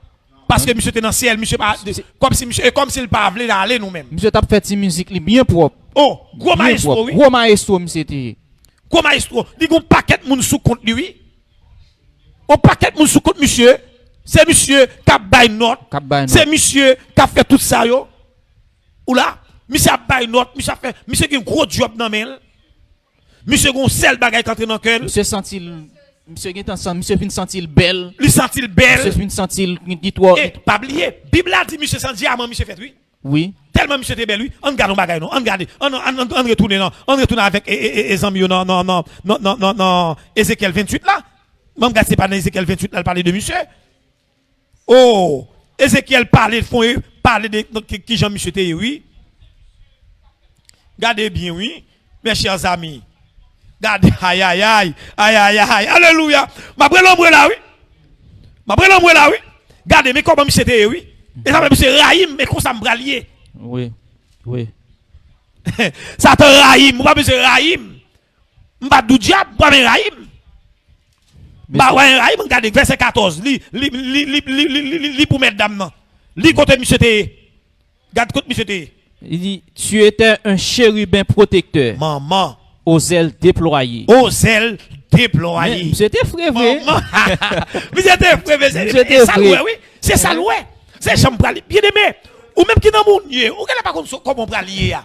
Parce que monsieur était dans le ciel, monsieur pas comme s'il pas voulait aller nous-mêmes. Monsieur t'a fait une musique bien propre. Oh, gros maestro oui. Gros maestro monsieur était. Gros maestro, il y a un paquet de monde sous compte lui. Un paquet de monde sous compte monsieur. C'est monsieur qui a bail note. C'est monsieur qui a fait tout ça yo. Ou là, monsieur a bail note, monsieur qui a un gros job dans main. Monsieur gon sel bagay qui entre dans cœur. Monsieur sentil monsieur fin sentil belle. Lui sentil belle. Monsieur fin sentil dit toi. Et pas oublier, Bible a dit monsieur sans diamant monsieur fait oui. Oui. Tellement monsieur était belle lui. On garde bagay non, on garde. On retourne non. On retourne avec les amis non. Ézéchiel 28 là. Même gars c'est pas dans Ézéchiel 28 là parler de monsieur. Oh, Ézéchiel parler de qui Jean monsieur était oui. Gardez bien oui, mes chers amis. Gardez aïe. Alléluia. Ma prend l'ombre là oui. Gardez mais comment monsieur était oui. Et ça monsieur Rahim mais comment ça me bralier. Oui. Ça te Rahim, moi monsieur Rahim. M'pa dou diable, moi mais Rahim. Bah ouais, Rahim regardez verset 14, li pour mettre dame nan. Li côté monsieur té. Garde côté monsieur té. Il dit, tu étais un chérubin protecteur Maman, aux ailes déployées. aux ailes déployées. C'était vrai, vrai. Maman, vous êtes vrai, C'était ça vrai. loué, oui. C'est ça loué. C'est chambre bien aimé. Ou même qui dans mon lieu, ou qu'elle pas comment on lier.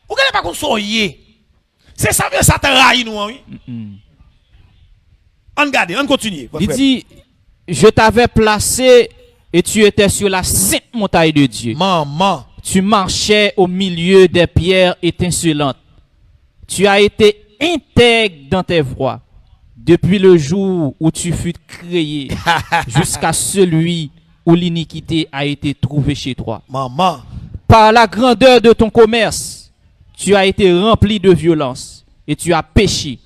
Ou qu'elle pas qu'on soit lié. C'est ça que ça trahit nous, oui. On regarde, on continue. Il dit, je t'avais placé et tu étais sur la sainte montagne de Dieu. Maman, Tu marchais au milieu des pierres étincelantes. Tu as été intègre dans tes voies depuis le jour où tu fus créé jusqu'à celui où l'iniquité a été trouvée chez toi. maman, Par la grandeur de ton commerce, tu as été rempli de violence et tu as péché.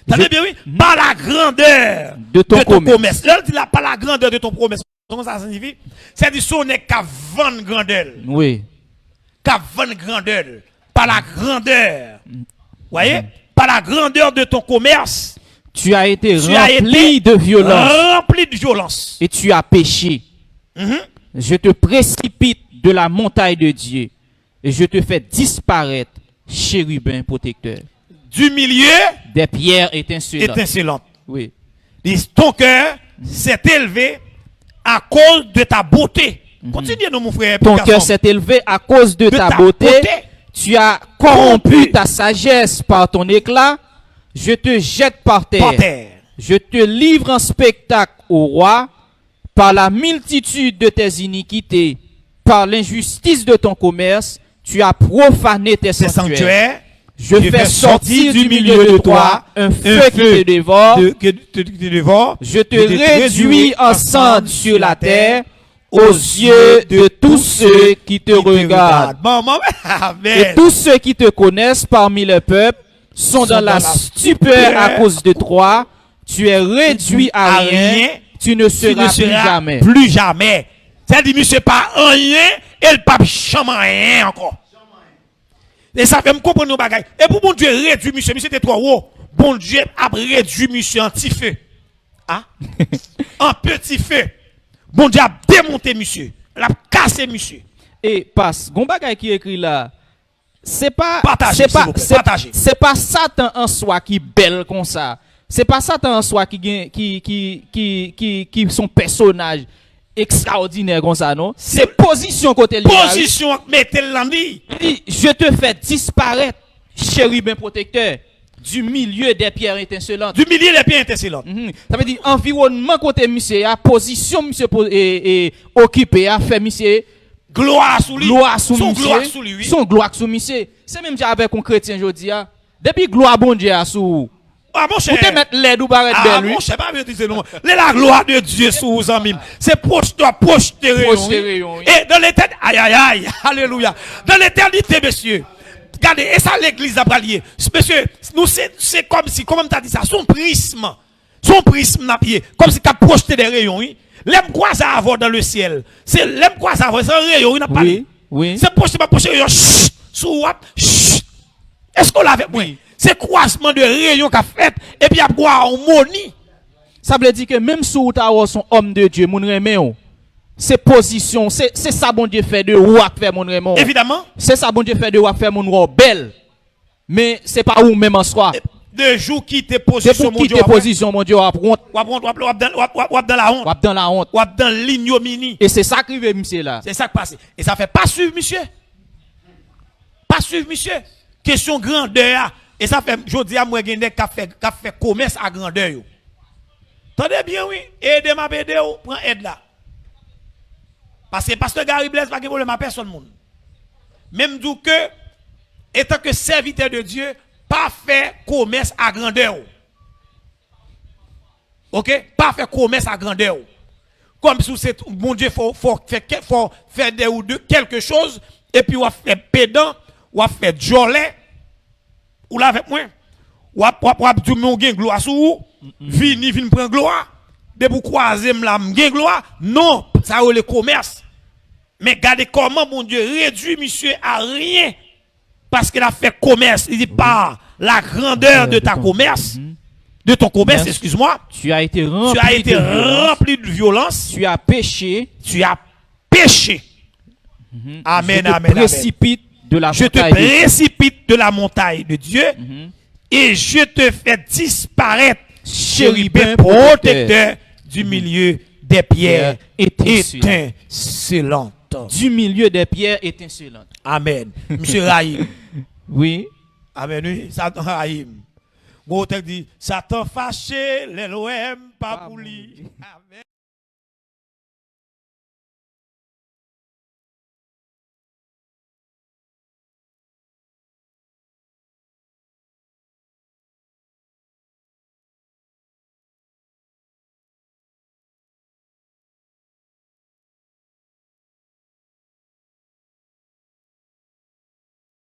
t'as bien oui? Par la grandeur De ton commerce. Là, il dit là, par la grandeur de ton commerce. Comment ça signifie? C'est-à-dire, si on est qu'à 20 grandeur. Oui. Qu'à 20 grandeur. Par la grandeur. Voyez? Par la grandeur de ton commerce. Tu as été Tu as rempli été de violence rempli de violence. et tu as péché. Je te précipite de la montagne de Dieu et je te fais disparaître, chérubin protecteur. Du milieu Des pierres étincelantes. étincelante. Oui. Dis, ton cœur s'est élevé à cause de ta beauté. Continue, non, mon frère. Ton garçon. cœur s'est élevé à cause de ta beauté. Tu as corrompu ta sagesse par ton éclat. Je te jette par terre. Par terre. Je te livre en spectacle au roi par la multitude de tes iniquités, par l'injustice de ton commerce. Tu as profané tes Ces sanctuaires. sanctuaires. Je fais sortir du milieu de toi un feu qui te dévore. Te dévore. Je te réduis en cendres sur la terre aux yeux de tous ceux qui te regardent. Maman, Et amen. tous ceux qui te connaissent parmi le peuple sont dans la stupeur à cause de toi. Tu es réduit à rien. Tu ne seras plus jamais. Plus jamais. C'est-à-dire, monsieur, pas rien, et le pape jamais rien encore. Et ça fait me comprendre nos bagailles. Et pour bon Dieu réduit monsieur, monsieur était trop haut. Bon Dieu a réduit monsieur en petit feu. Ah? En petit feu. Bon Dieu a démonté monsieur. Il a cassé monsieur. Et passe, gon bagay qui écrit là. C'est pas Partagez, c'est pas s'il vous plaît, c'est partagez. c'est pas Satan en soi qui belle comme ça. C'est pas Satan en soi qui son personnage extraordinaire comme ça, non? C'est position côté lui. Position, mettez-le dans lui. Je te fais disparaître, chérubin protecteur, du milieu des pierres étincelantes. Du milieu des pieds intercellents. Ça veut dire environnement côté monsieur, position monsieur occupé, a fait monsieur Gloire sous lui. gloire sous Son monsieur. gloire sous lui. Oui. Son gloire sous monsieur. C'est même avec un chrétien aujourd'hui. Depuis gloire bon Dieu a sous. Ah, mon cher. Pour te mettre l'aide ou barrette Ah, belle lui. bon, je sais pas bien dire non. La gloire de Dieu sous vous en mime. C'est proche-toi, proche-tes rayons. Proche-tes rayons, oui. Et dans l'éternité, aïe, aïe, aïe, alléluia. Dans l'éternité, monsieur. Regardez, et ça, l'église a bralié. Monsieur, nous, c'est comme si, comment t'as dit ça, son prisme n'a pied. Comme si t'as projeté des rayons, oui. L'aime quoi ça avoir dans le ciel? C'est l'aime quoi ça avoir, c'est un rayon, il n'a pas. Oui, oui. C'est projeté, pas projeté, rayon, chut, sous wap, chut. Est-ce qu'on l'avait, oui? C'est croisement de rayons qu'a fait, et puis il y a quoi en harmonie. Ça veut dire que même si vous avez son homme de Dieu, mon Raymond, c'est position, c'est ça bon Dieu fait de roi faire mon Raymond. Évidemment. C'est ça bon Dieu fait de roi faire mon roi belle. Mais c'est pas où même en soi. De jour qui te C'est position, pour mon Dieu. quitter position, mon Dieu, Wap dans la honte. dans la honte. Wap dans l'ignominie. Et c'est ça qui veut, monsieur là. C'est ça qui passe. Et ça fait pas suivre, monsieur. Pas suivre, monsieur. Question grandeur. Et ça fait, je dis à moi, qui a fait commerce à grandeur. Tendez bien, oui. Aidez ma BD, prends aide là. Parce que pasteur Gary Blaise, pas de problème à personne. Même d'où que, étant que serviteur de Dieu, pas faire commerce à grandeur. Ok? Pas faire commerce à grandeur. Comme si c'est, mon Dieu, faut faire des ou deux quelque chose, et puis on va faire pédant, on va faire jolet, ou là avec moi. Ou va dire, mon gain gloire sous, vini prendre gloire. De pour croiser la gain gloire. Non, ça c'est le commerce. Mais regardez comment mon Dieu réduit monsieur à rien. Parce qu'il a fait commerce. Il dit pas la grandeur de ta commerce. De ton commerce, excuse-moi. Tu as été rempli, rempli de violence. Tu as péché. Tu as péché. Amen, Je te amen, précipite de la Je te montagne de Dieu. précipite de la montagne de Dieu et je te fais disparaître, chérubin protecteur du milieu des pierres étincelantes. Du milieu des pierres étincelantes. Amen. Monsieur Rahim. Oui. Amen. Oui, Satan Rahim. Bon, dit, Satan fâché, l'LOM pas pour lui. Amen.